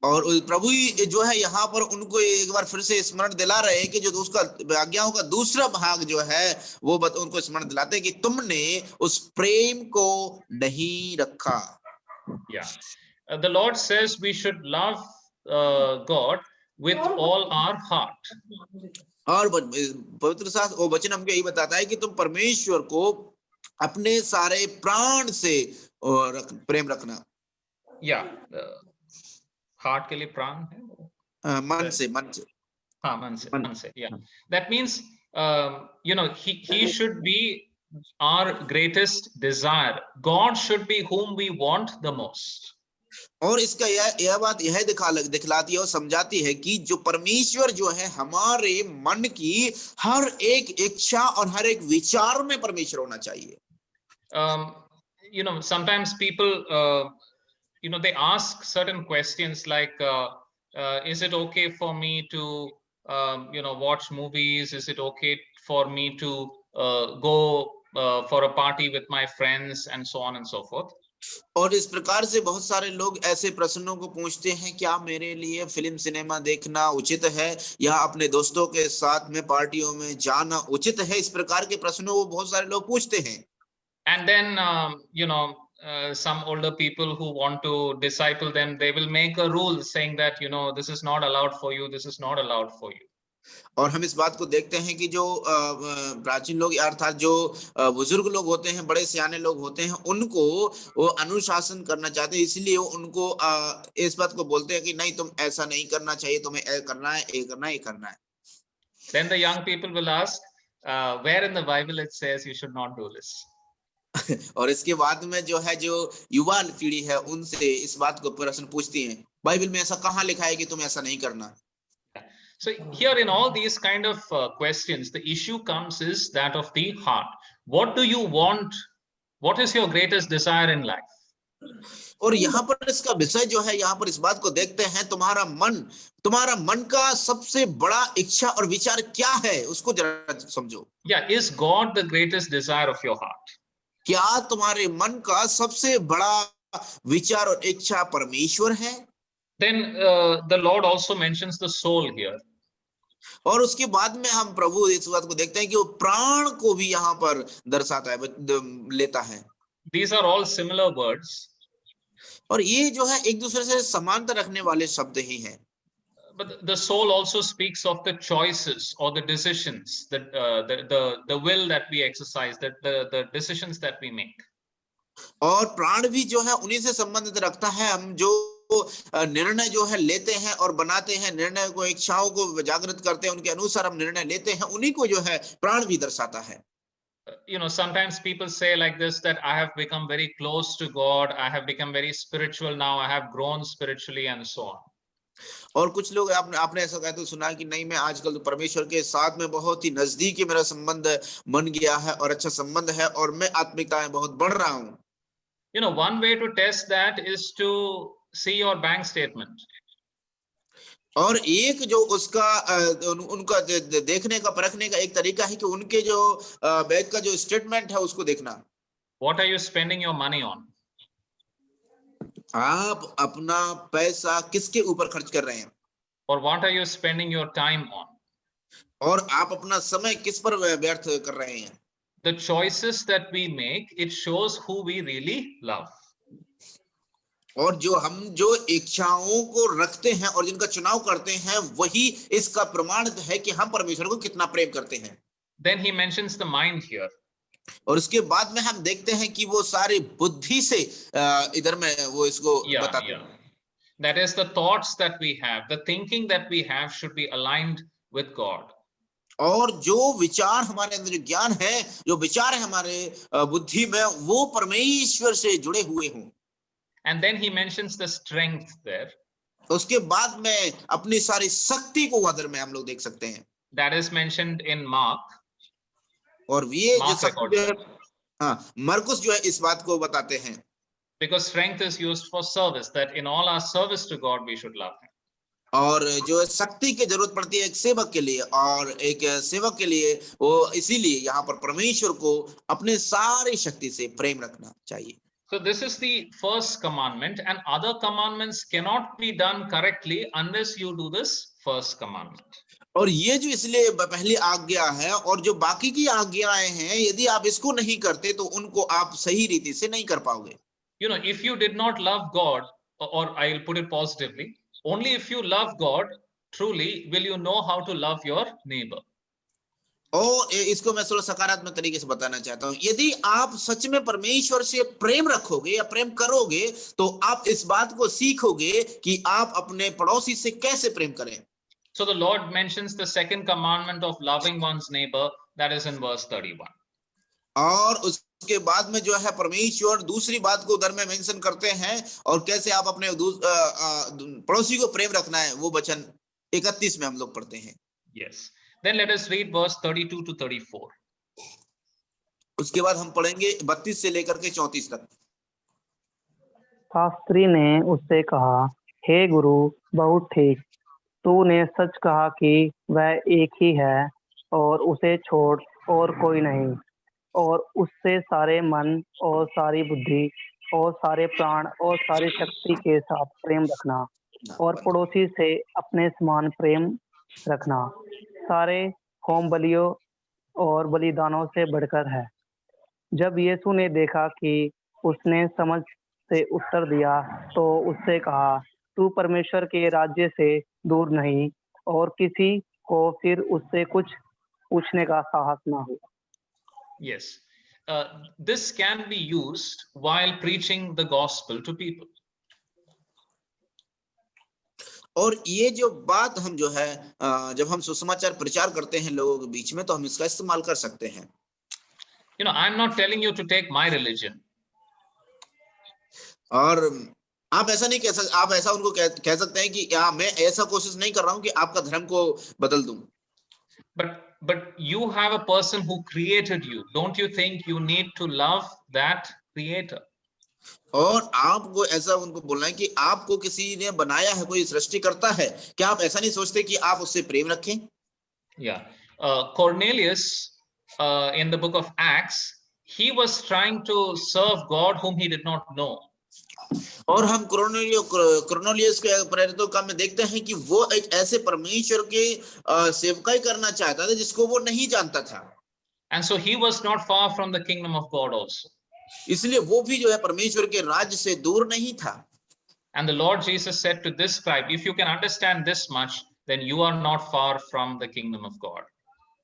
और प्रभु जो है यहाँ पर उनको एक बार फिर से स्मरण दिला रहे हैं कि जो उसका आज्ञाओं का दूसरा भाग जो है वो उनको स्मरण दिलाते हैं कि तुमने उस प्रेम को नहीं रखा। Yeah. The Lord says we should love God with all our heart. और पवित्र शास्त्र वो वचन हमको यही बताता है कि तुम परमेश्वर को अपने सारे प्राण से और प्रेम रखना। Yeah. हार्ट के लिए प्राण है, मन से हाँ मन से yeah. That means he should be our greatest desire. God should be whom we want the most. और इसका यह बात यह दिखलाती है और समझाती है कि जो परमेश्वर जो है हमारे मन की हर एक इच्छा और हर एक विचार में परमेश्वर होना चाहिए। Sometimes people they ask certain questions like is it okay for me to watch movies, is it okay for me to go for a party with my friends, and so on and so forth. और इस प्रकार से बहुत सारे लोग ऐसे प्रश्नों को पूछते हैं, क्या मेरे लिए फिल्म सिनेमा देखना उचित है या अपने दोस्तों के साथ में पार्टियों में जाना उचित है, इस प्रकार के प्रश्नों को बहुत सारे लोग पूछते हैं। And then some older people who want to disciple them, they will make a rule saying that this is not allowed for you, this is not allowed for you. और हम इस बात को देखते हैं कि जो प्राचीन लोग अर्थात जो बुजुर्ग लोग होते हैं, बड़े सियाने लोग होते हैं, उनको वो अनुशासन करना चाहते हैं, इसलिए वो उनको इस बात को बोलते हैं कि नहीं, तुम ऐसा नहीं करना चाहिए, तुम्हें ये करना है, ये करना है, ये करना है। Then the young people will ask, where in the Bible it says you should not do this? और इसके बाद में जो है, जो युवा पीढ़ी है, उनसे इस बात को प्रश्न पूछती हैं, बाइबल में ऐसा कहाँ लिखा है कि तुम ऐसा नहीं करना। So here in all these kind of questions, the issue comes is that of the heart. What do you want? What is your greatest desire in life? और यहाँ पर इसका विषय जो है, यहाँ पर इस बात को देखते हैं, तुम्हारा मन का सबसे बड़ा इच्छा और विचार क्या है, उसको जरा समझो। Yeah, is God the greatest desire of your heart? क्या तुम्हारे मन का सबसे बड़ा विचार और इच्छा परमेश्वर है? Then the Lord also mentions the soul here. और उसके बाद में हम प्रभु इस बात को देखते हैं कि वो प्राण को भी यहाँ पर दर्शाता है, लेता है। These are all similar words. और ये जो है एक दूसरे से समानता रखने वाले शब्द ही हैं। But the soul also speaks of the choices or the decisions, that the will that we exercise, that the decisions that we make. और प्राण भी जो है उन्हीं से संबंधित रखता है। हम जो निर्णय जो है लेते हैं और बनाते हैं, निर्णय को, इच्छाओं को जागृत करते हैं, उनके अनुसार हम निर्णय लेते हैं, उन्हीं को जो है प्राण भी दर्शाता है। You know, sometimes people say like this, that I have become very close to God, I have become very spiritual now, I have grown spiritually, and so on. और कुछ लोग आपने ऐसा कहते सुना कि नहीं, मैं आजकल तो परमेश्वर के साथ में बहुत ही नजदीकी मेरा संबंध बन गया है और अच्छा संबंध है और मैं आत्मिकता में बहुत बढ़ रहा हूँ। You know, one way to test that is to see your bank statement. और एक जो उसका उनका देखने का, परखने का एक तरीका है कि उनके जो बैंक का जो स्टेटमेंट है उसको देखना। What are you spending your money on? आप अपना पैसा किसके ऊपर खर्च कर रहे हैं? Or what are you spending your time on? और आप अपना समय किस पर व्यर्थ कर रहे हैं? The choices that we make, it shows who we really love. और जो हम जो इच्छाओं को रखते हैं और जिनका चुनाव करते हैं, वही इसका प्रमाण है कि हम परमेश्वर को कितना प्रेम करते हैं। Then he mentions the mind here. और उसके बाद में हम देखते हैं कि वो सारी बुद्धि से इधर में वो इसको बताते हैं। That is the thoughts that we have, the thinking that we have should be aligned with God. और जो विचार हमारे अंदर, जो ज्ञान है, जो विचार है हमारे बुद्धि में, वो परमेश्वर से जुड़े हुए हों। And then he mentions the strength there. उसके बाद में अपनी सारी शक्ति को उधर में हम लोग देख सकते हैं। That is mentioned in Mark. और ये जो शक्ति, हाँ, मरकुस जो है इस बात को बताते हैं। Because strength is used for service, that in all our service to God we should love him. और जो शक्ति की जरूरत पड़ती है एक सेवक के लिए, और एक सेवक के लिए वो इसीलिए यहाँ पर परमेश्वर को अपने सारी शक्ति से प्रेम रखना चाहिए। So this is the first commandment, and other commandments cannot be done correctly unless you do this first commandment. और ये जो इसलिए पहली आज्ञा है, और जो बाकी की आज्ञाएं हैं, यदि आप इसको नहीं करते तो उनको आप सही रीति से नहीं कर पाओगे। You know, if you did not love God, or I'll put it positively, only if you love God truly will you know how to love your neighbor. और इसको मैं थोड़ा सकारात्मक तरीके से बताना चाहता हूँ। यदि आप सच में परमेश्वर से प्रेम रखोगे या प्रेम करोगे, तो आप इस बात को सीखोगे कि आप अपने पड़ोसी से कैसे प्रेम करें। So the Lord mentions the second commandment of loving one's neighbor, that is in verse 31. और उसके बाद में जो है परमेश्वर दूसरी बात को उधर में मेंशन करते हैं, और कैसे आप अपने पड़ोसी को प्रेम रखना है, वो वचन 31 में हम लोग पढ़ते हैं। Yes. Then let us read verse 32 to 34. उसके बाद हम पढ़ेंगे 32 से लेकर के 34 तक। शास्त्री ने उससे कहा, हे गुरु, बहुत ठीक, तूने सच कहा कि वह एक ही है और उसे छोड़ और कोई नहीं, और उससे सारे मन और सारी बुद्धि और सारे प्राण और सारी शक्ति के साथ प्रेम रखना, और पड़ोसी से अपने समान प्रेम रखना सारे होम बलियों और बलिदानों से बढ़कर है। जब यीशु ने देखा कि उसने समझ से उत्तर दिया, तो उससे कहा, तू परमेश्वर के राज्य से दूर नहीं और किसी को फिर उससे कुछ पूछने का साहस ना हो। Yes. This can be used while preaching the gospel to people. और ये जो बात हम जो है जब हम सुसमाचार प्रचार करते हैं लोगों के बीच में, तो हम इसका इस्तेमाल कर सकते हैं। You know, I'm not telling you to take my religion. और आप ऐसा नहीं कह सकते, आप ऐसा उनको कह सकते हैं कि मैं ऐसा कोशिश नहीं कर रहा हूं कि आपका धर्म को बदल दूं। But you have a person who created you. Don't you think you need to love that creator? और आपको ऐसा उनको बोलना है कि आपको किसी ने बनाया है, कोई सृष्टि करता है, क्या आप ऐसा नहीं सोचते कि आप उससे प्रेम रखें? Yeah. Cornelius, in the book of Acts, he was trying to serve God whom he did not know. और हम क्रोनोलियस के प्रेरितों का में देखते हैं कि वो एक ऐसे परमेश्वर के सेवकाई करना चाहता था जिसको वो नहीं जानता था। And so he was not far from the kingdom of God also. इसलिए वो भी जो है परमेश्वर के राज्य से दूर नहीं था। And the Lord Jesus said to this scribe, if you can understand this much, then you are not far from the kingdom of God.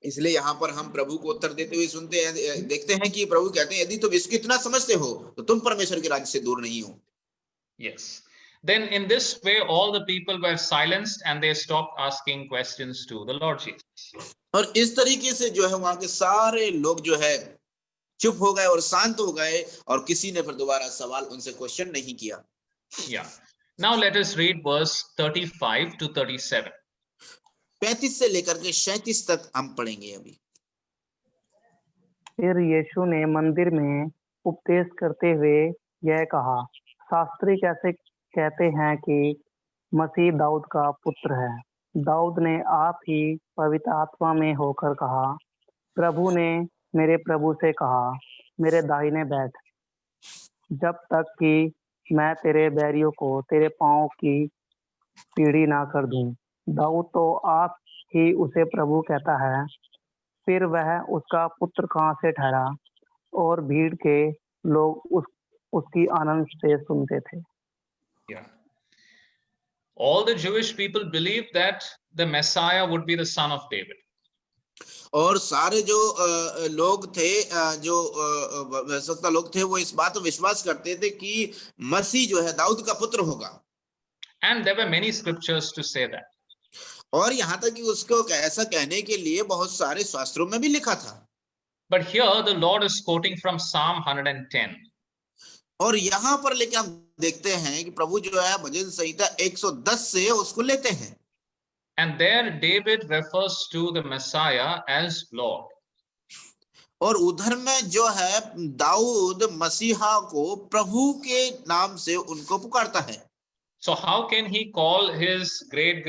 इसलिए यहाँ पर हम प्रभु को उत्तर देते हुए सुनते हैं, देखते हैं कि प्रभु कहते हैं, यदि तुम इसको इतना समझते हो तो तुम परमेश्वर के राज्य से दूर नहीं हो। Yes. Then in this way, all the people were silenced and they stopped asking questions to the Lord Jesus. और इस तरीके से जो है वहां के सारे लोग जो है चुप हो गए और शांत हो गए, और किसी ने फिर दोबारा सवाल उनसे क्वेश्चन नहीं किया। Yeah. Now let us read verse 35 to 37. 35 से लेकर के 37 तक हम पढ़ेंगे अभी। फिर यीशु ने मंदिर में उपदेश करते हुए यह कहा, शास्त्री कैसे कहते हैं कि मसीह दाऊद का पुत्र है। दाऊद ने आप ही पवित्र आत्मा में होकर कहा, प्रभु ने मेरे प्रभु से कहा, मेरे दाहिने बैठ, जब तक कि मैं तेरे बैरियों को तेरे पांव की पीढ़ी ना कर दूं। दाऊद तो आप ही उसे प्रभु कहता है। फिर वह उसका पुत्र कहाँ से ठहरा, और भीड़ के लोग उसकी आनंद से सुनते थे। Yeah. All the Jewish people believed that the Messiah would be the son of David. और सारे जो लोग थे, जो वंशजता लोग थे, वो इस बात पर विश्वास करते थे कि मसीह जो है दाऊद का पुत्र होगा। And there were many scriptures to say that. और यहाँ तक कि उसको ऐसा कहने के लिए बहुत सारे शास्त्रों में भी लिखा था। But here the Lord is quoting from Psalm 110. और यहाँ पर लेके हम देखते हैं कि प्रभु जो है भजन संहिता 110 से उसको लेते हैं। And there David refers to the Messiah as Lord. और उधर में जो है दाऊद मसीहा को प्रभु के नाम से उनको पुकारता है। So how can he call his great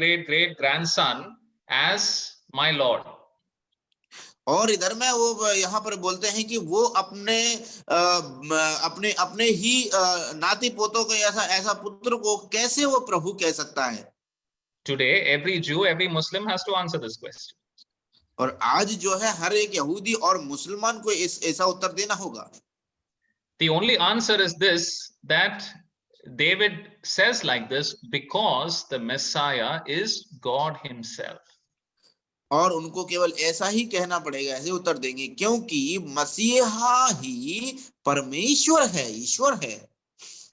grandson as my Lord? और इधर में वो यहाँ पर बोलते हैं कि वो अपने ही नाती पोतों को ऐसा पुत्र को कैसे वो प्रभु कह सकता है। Today every Jew, every Muslim has to answer this question. और आज जो है हर एक यहूदी और मुसलमान को ऐसा उत्तर देना होगा। The only answer is this, that David says like this because the Messiah is God himself. और उनको केवल ऐसा ही कहना पड़ेगा, ऐसे उत्तर देंगे, क्योंकि मसीहा ही परमेश्वर है, ईश्वर है।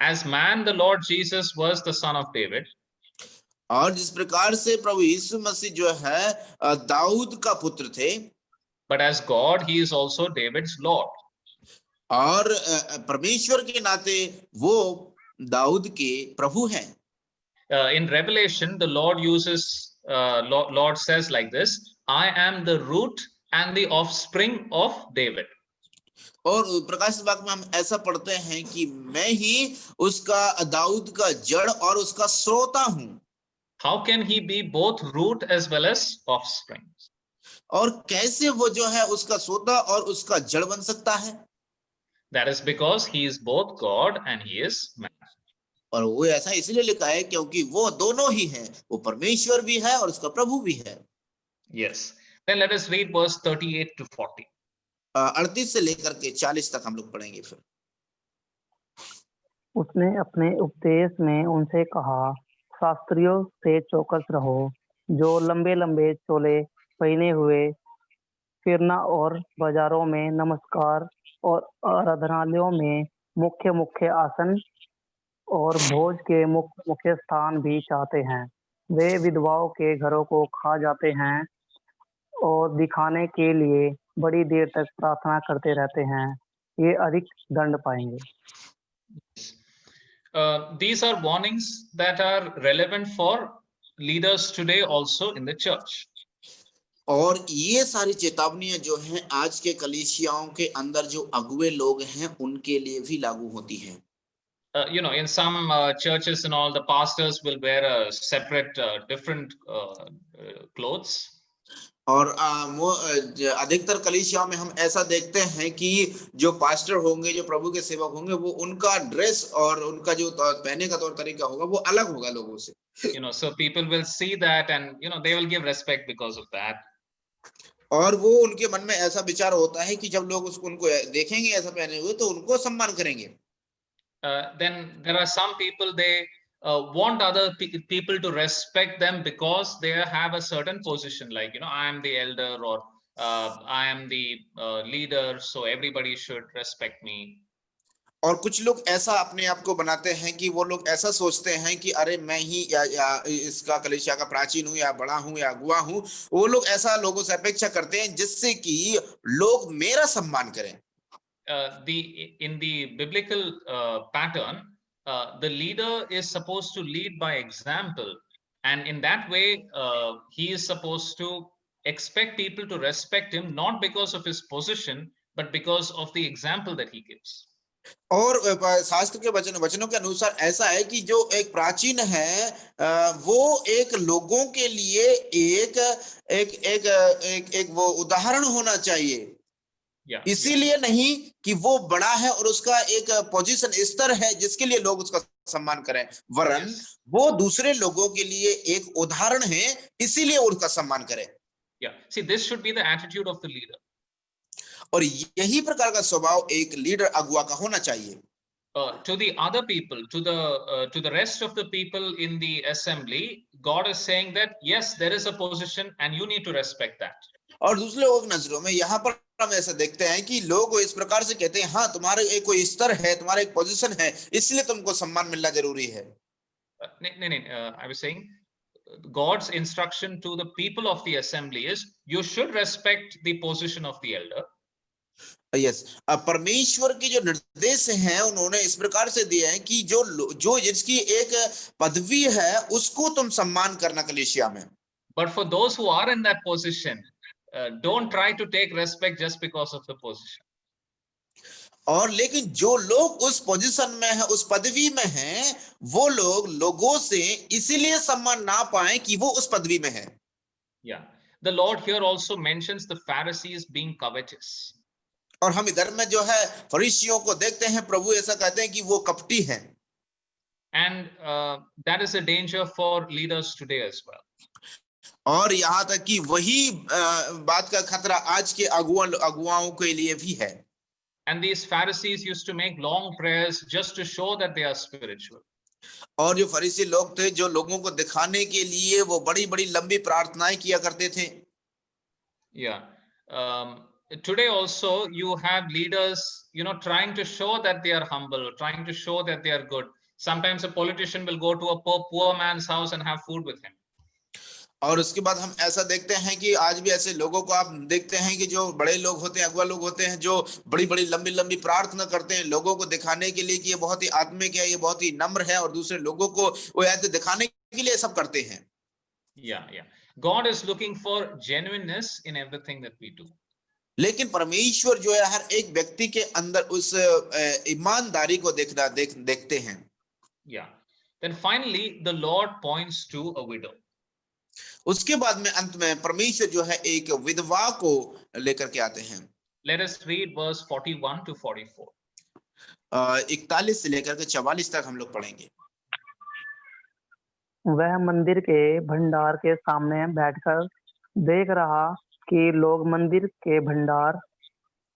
As man, the Lord Jesus was the son of David. और जिस प्रकार से प्रभु यीशु मसीह जो है दाऊद का पुत्र थे, But as God, he is also David's Lord. और परमेश्वर के नाते वो दाऊद के प्रभु हैं। In Revelation, the Lord uses, Lord says like this, I am the root and the offspring of David. और प्रकाश वाक्य में हम ऐसा पढ़ते हैं कि मैं ही उसका दाऊद का जड़ और उसका श्रोता हूं। How can he be both root as well as offspring? और कैसे वो जो है उसका श्रोता और उसका जड़ बन सकता है? That is because he is both God and he is man. और वो ऐसा इसलिए लिखा है क्योंकि वो दोनों ही हैं, वो परमेश्वर भी है और उसका प्रभु भी है। Yes. Then let us read verse 38 to 40. 38 से लेकर के 40 तक हम लोग पढ़ेंगे। फिर उसने अपने उपदेश में उनसे कहा, शास्त्रियों से चौकस रहो, जो लंबे लंबे चोले पहने हुए फिरना और बाजारों में नमस्कार और आराधनालयों में मुख्य मुख्य आसन और भोज के मुख्य मुख्य स्थान भी चाहते हैं। वे विधवाओं के घरों को खा जाते हैं और दिखाने के लिए बड़ी देर तक प्रार्थना करते रहते हैं। ये अधिक दंड पाएंगे। These are warnings that are relevant for leaders today also in the church. और ये सारी चेतावनियां जो हैं आज के कलीसियाओं के अंदर जो अगुए लोग हैं उनके लिए भी लागू होती हैं। You know, in some churches and all, the pastors will wear a separate, different clothes. और अधिकतर कलीसियाओं में हम ऐसा देखते हैं कि जो पास्टर होंगे, जो प्रभु के सेवक होंगे, वो उनका ड्रेस और उनका जो पहने का तौर तरीका होगा वो अलग होगा लोगों से। You know, so people will see that and, you know, they will give respect because of that. और वो उनके मन में ऐसा विचार होता है कि जब लोग उनको देखेंगे ऐसा पहने हुए तो उनको सम्मान करेंगे। Then there are some people, they want other people to respect them because they have a certain position, like, you know, I am the elder or I am the leader, so everybody should respect me. और कुछ लोग ऐसा अपने आप को बनाते हैं कि वो लोग ऐसा सोचते हैं कि अरे मैं ही या इसका कलीसिया का प्राचीन हूँ या बड़ा हूँ या अगुआ हूँ। वो लोग ऐसा लोगों से अपेक्षा करते हैं जिससे कि लोग मेरा सम्मान करें। In the biblical pattern, the leader is supposed to lead by example, and in that way he is supposed to expect people to respect him, not because of his position but because of the example that he gives. और शास्त्र के वचनों के अनुसार ऐसा है कि जो एक प्राचीन है वो एक लोगों के लिए एक एक एक एक, एक वो उदाहरण होना चाहिए। इसीलिए नहीं कि वो बड़ा है और उसका एक पोजीशन स्तर है जिसके लिए लोग उसका सम्मान करें, वरन वो दूसरे लोगों के लिए एक उदाहरण है, इसीलिए उनका सम्मान करें। See, this should be the attitude of the leader. और यही प्रकार का स्वभाव एक लीडर अगुआ का होना चाहिए। To the other people, to the rest of the people in the assembly, God is saying that yes, there is a position and you need to respect that. और दूसरे लोगों की नजरों में यहाँ पर हम ऐसा देखते हैं कि लोग इस प्रकार से कहते हैं, हाँ तुम्हारे एक कोई स्तर है, तुम्हारा एक पोजीशन है, इसलिए तुमको सम्मान मिलना जरूरी है। I was saying God's instruction to the people of the assembly is you should respect the position of the elder. Yes, परमेश्वर के जो निर्देश हैं उन्होंने इस प्रकार से दिए हैं कि जो जिसकी एक पदवी है उसको तुम सम्मान करना कलीसिया में। But for those who are in that position, don't try to take respect just because of the position. और लेकिन जो लोग उस पोजीशन में है, उस पदवी में हैं, वो लोग लोगों से इसीलिए सम्मान ना पाए कि वो उस पदवी में है। Yeah, the Lord here also mentions the Pharisees being covetous. और हम इधर में जो है फरीसियों को देखते हैं, प्रभु ऐसा कहते हैं कि वो कपटी हैं। And that is a danger for leaders today as well. और यहाँ तक कि वही बात का खतरा आज के अगुवाओं के लिए भी है। And these Pharisees used to make long prayers just to show that they are spiritual. और जो फरीसी लोग थे, जो लोगों को दिखाने के लिए वो बड़ी-बड़ी लंबी प्रार्थनाएं किया करते थे। Yeah. Today also you have leaders, you know, trying to show that they are humble, trying to show that they are good. Sometimes a politician will go to a poor man's house and have food with him. और उसके बाद हम ऐसा देखते हैं कि आज भी ऐसे लोगों को आप देखते हैं कि जो बड़े लोग होते हैं, अगुआ लोग होते हैं, जो बड़ी-बड़ी लंबी-लंबी प्रार्थना करते हैं लोगों को दिखाने के लिए कि ये बहुत ही आत्मिक है, ये बहुत ही नम्र है, और दूसरे लोगों को वो ऐसे दिखाने के लिए सब करते हैं। Yeah. God is looking for genuineness in everything that we do. लेकिन परमेश्वर जो है हर एक व्यक्ति के अंदर उस ईमानदारी को देखते हैं। Yeah. Then finally the Lord points to a widow. उसके बाद में अंत में परमेश्वर जो है एक विधवा को लेकर के आते हैं। Let us read verse 41 to 44. 41 से लेकर के 44 तक हम लोग पढ़ेंगे। वह मंदिर के भंडार के सामने बैठकर देख रहा कि लोग मंदिर के भंडार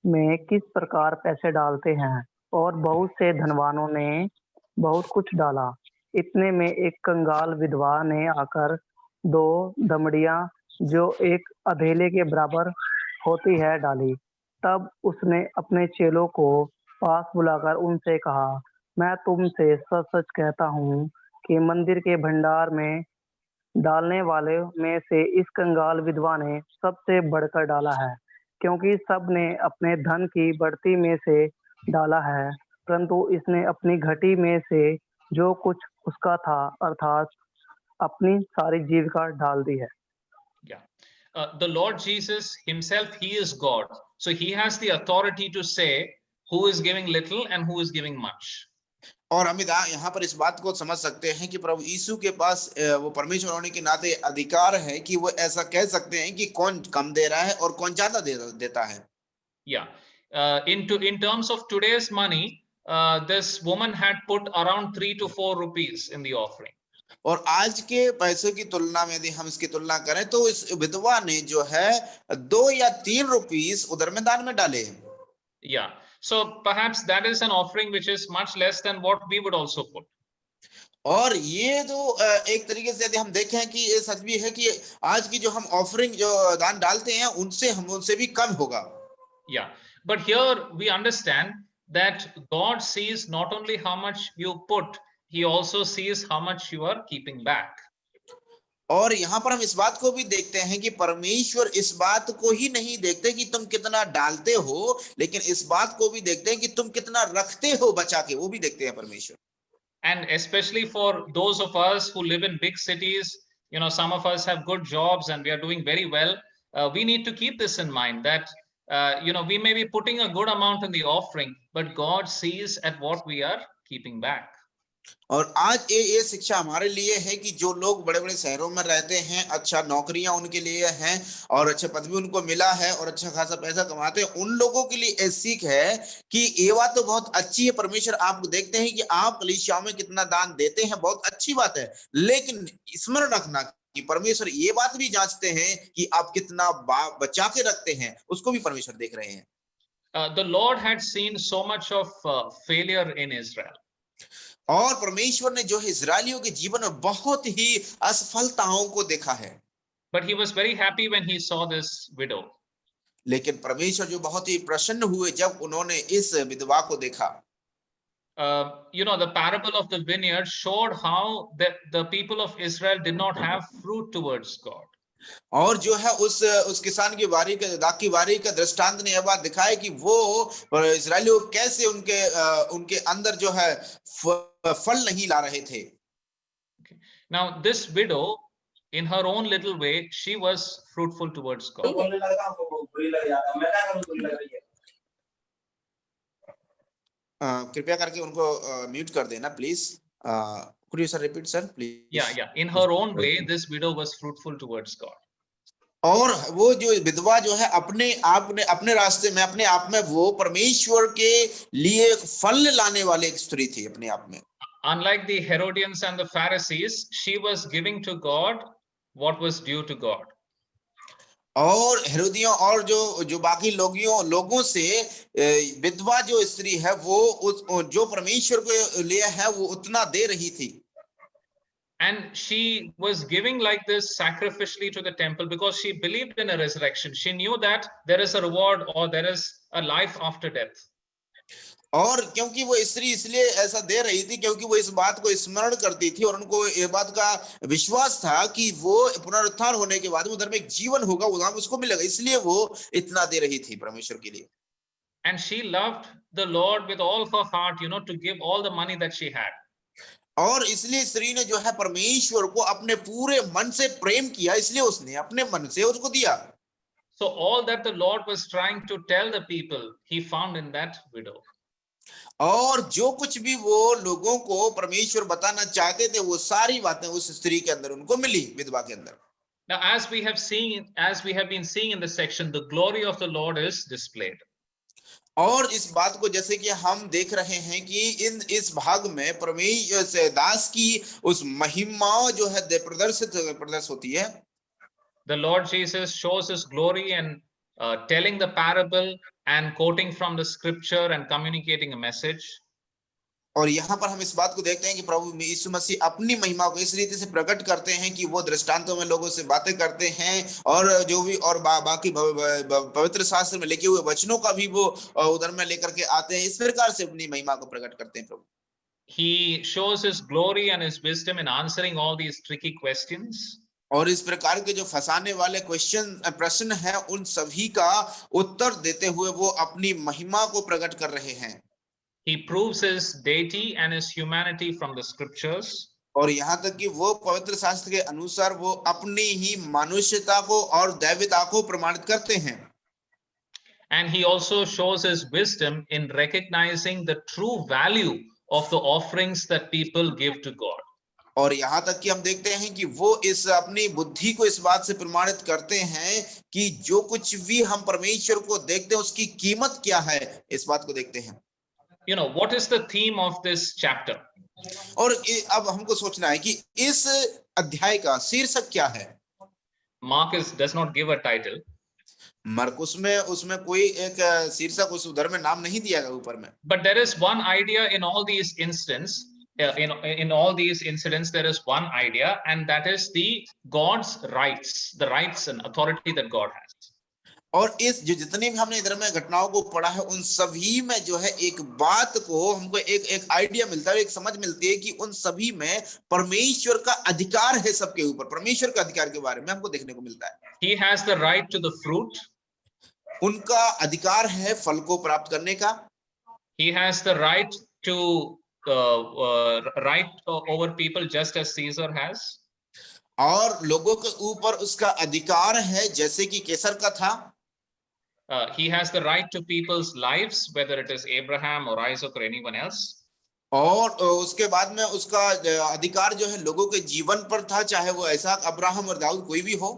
में किस प्रकार पैसे डालते हैं, और बहुत से धनवानों ने बहुत कुछ डाला। इतने में एक कंगाल विधवा ने आकर 2 दमड़ियां जो एक अधेले के बराबर होती है, डाली। तब उसने अपने चेलों को पास बुलाकर उनसे कहा, मैं तुमसे सच-सच कहता हूँ कि मंदिर के भंडार में डालने वाले में से इस कंगाल विधवा ने सबसे बढ़कर डाला है, क्योंकि सब ने अपने धन की बढ़ती में से डाला है, परंतु इसने अपनी घटी में से जो कुछ उसका था, अर्थात अपनी सारी जीविका डाल दी है। Yeah. The Lord Jesus himself, he is God. So he has the authority to say who is giving little and who is giving much. और हम यहाँ पर इस बात को समझ सकते हैं कि प्रभु यीशु के पास वो परमेश्वर होने के नाते अधिकार है कि वो ऐसा कह सकते हैं कि कौन कम दे रहा है और कौन ज्यादा देता है। Yeah. In terms of today's money, this woman had put around 3 to 4 rupees in the offering. और आज के पैसों की तुलना में यदि हम इसकी तुलना करें तो इस विधवा ने जो है 2 या 3 रुपीस उधर में दान में डाले। Yeah. So perhaps that is an offering which is much less than what we would also put. और ये जो एक तरीके से यदि हम देखें कि ये सच भी है कि आज की जो हम ऑफरिंग जो दान डालते हैं उनसे भी कम होगा। Yeah. But here we understand that God sees not only how much you put, he also sees how much you are keeping back. और यहाँ पर हम इस बात को भी देखते हैं कि परमेश्वर इस बात को ही नहीं देखते कि तुम कितना डालते हो, लेकिन इस बात को भी देखते हैं कि तुम कितना रखते हो बचा के, वो भी देखते हैं परमेश्वर। And especially for those of us who live in big cities, you know, some of us have good jobs and we are doing very well. We need to keep this in mind that, you know, we may be putting a good amount in the offering, but God sees at what we are keeping back. और आज ये शिक्षा हमारे लिए है कि जो लोग बड़े बड़े शहरों में रहते हैं, अच्छा नौकरियां उनके लिए हैं और अच्छा पद भी उनको मिला है और अच्छा खासा पैसा कमाते हैं, उन लोगों के लिए ये सीख है कि ये बात तो बहुत अच्छी है। परमेश्वर आप देखते हैं कि आप कलीसिया में कितना दान देते हैं, बहुत अच्छी बात है, लेकिन स्मरण रखना कि परमेश्वर ये बात भी जांचते हैं कि आप कितना बचा के रखते हैं, उसको भी परमेश्वर देख रहे हैं। The Lord had seen so much of failure in Israel. और परमेश्वर ने जो है इस्राएलियों के जीवन में बहुत ही असफलताओं को देखा है। But he was very happy when he saw this widow. लेकिन परमेश्वर जो बहुत ही प्रसन्न हुए जब उन्होंने इस विधवा को देखा। You know, the parable of the vineyard showed how the people of Israel did not have fruit towards God. और जो है उस किसान की वारी का दाख की वारी का दृष्टांत ने यह बात दिखाई कि वो इस्राएलियों कैसे उनके अंदर जो है फल नहीं ला रहे थे। Now this widow, in her own little way, she was fruitful towards God. कृपया करके उनको म्यूट कर देना please. could you sir repeat sir please? Yeah. In her own way, this widow was fruitful towards God. और वो जो विधवा जो है अपने रास्ते में अपने आप में वो परमेश्वर के लिए फल लाने वाले एक स्त्री थी अपने आप में। Unlike the Herodians and the Pharisees, she was giving to God what was due to God. और हेरोदियों और जो बाकी लोगों से विधवा जो स्त्री है वो जो परमेश्वर के लिए है वो उतना दे रही थी। And she was giving like this sacrificially to the temple because she believed in a resurrection. She knew that there is a reward or there is a life after death. और क्योंकि वो स्त्री इसलिए ऐसा दे रही थी क्योंकि वो इस बात को स्मरण करती थी और उनको ये बात का विश्वास था कि वो पुनरुत्थान होने के बाद उधर में एक जीवन होगा, उधर उसको मिलेगा, इसलिए वो इतना दे रही थी परमेश्वर के लिए। And she loved the Lord with all her heart, you know, to give all the money that she had. और इसलिए स्त्री ने जो है परमेश्वर को अपने पूरे मन से प्रेम किया, इसलिए उसने अपने मन से उसको दिया। So all that the Lord was trying to tell the people, he found in that widow. और जो कुछ भी वो लोगों को परमेश्वर बताना चाहते थे वो सारी बातें उस स्त्री के अंदर उनको मिली, विधवा के अंदर। Now, as we have been seeing in the section, the glory of the Lord is displayed. और इस बात को जैसे कि हम देख रहे हैं कि इस भाग में परमेश्वर से दास की उस महिमा जो है प्रदर्शित होती है। The Lord Jesus shows his glory and telling the parable and quoting from the scripture and communicating a message. और यहाँ पर हम इस बात को देखते हैं कि प्रभु यीशु मसीह अपनी महिमा को इस रीति से प्रकट करते हैं कि वो दृष्टांतों में लोगों से बातें करते हैं, और जो भी और बाकी पवित्र शास्त्र में लिखे हुए वचनों का भी वो उधर में लेकर के आते हैं। इस प्रकार से अपनी महिमा को प्रकट करते हैं प्रभु। He shows his glory and his wisdom in answering all these tricky questions. और इस प्रकार के जो फंसाने वाले प्रश्न हैं, उन सभी का उत्तर देते हुए वो अपनी महिमा को प्रकट कर रहे हैं। He proves his deity and his humanity from the scriptures. और यहाँ तक कि वो पवित्र शास्त्र के अनुसार वो अपनी ही मनुष्यता को और दैवता को प्रमाणित करते हैं। And he also shows his wisdom in recognizing the true value of the offerings that people give to God. और यहाँ तक कि हम देखते हैं कि वो इस अपनी बुद्धि को इस बात से प्रमाणित करते हैं कि जो कुछ भी हम परमेश्वर को देखते हैं उसकी कीमत क्या है, इस बात को देखते हैं। You know, what is the theme of this chapter? और अब हमको सोचना है कि इस अध्याय का शीर्षक क्या है। Mark does not give a title. मरकुस में उसमें कोई एक शीर्षक उस उधर में नाम नहीं दिया गया ऊपर में। But there is one idea in all these incidents. In all these incidents, there is one idea, and that is the God's rights, the rights and authority that God has. और इस जो जितने भी हमने इधर में घटनाओं को पढ़ा है, उन सभी में जो है एक बात को हमको एक आइडिया मिलता है, एक समझ मिलती है कि उन सभी में परमेश्वर का अधिकार है, सबके ऊपर परमेश्वर का अधिकार के बारे में हमको देखने को मिलता है। He has the right to the fruit. उनका अधिकार है फल को प्राप्त करने का। He has the right to right over people just as Caesar has. और लोगों के ऊपर उसका अधिकार है जैसे कि कैसर का था। He has the right to people's lives, whether it is Abraham or Isaac or anyone else. और उसके बाद में उसका अधिकार जो है लोगों के जीवन पर था, चाहे वो इसहाक, अब्राहम और दाऊद कोई भी हो।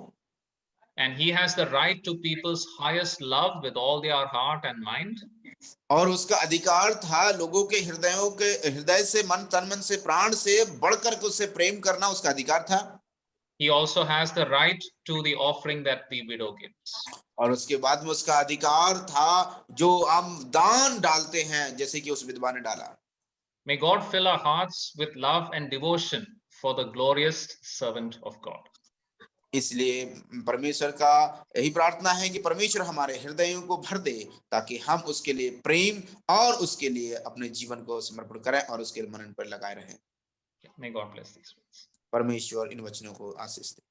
And he has the right to people's highest love with all their heart and mind. और उसका अधिकार था लोगों के हृदय से, मन तन मन से, प्राण से बढ़कर के उससे प्रेम करना, उसका अधिकार था। He also has the right to the offering that the widow gives. और उसके बाद में उसका अधिकार था जो हम दान डालते हैं, जैसे कि उस विधवा ने डाला। May God fill our hearts with love and devotion for the glorious servant of God. इसलिए परमेश्वर का यही प्रार्थना है कि परमेश्वर हमारे हृदयों को भर दे, ताकि हम उसके लिए प्रेम और उसके लिए अपने जीवन को समर्पण करें और उसके मनन पर लगाए रहें। May God bless these words. परमेश्वर इन वचनों को आशीष दे।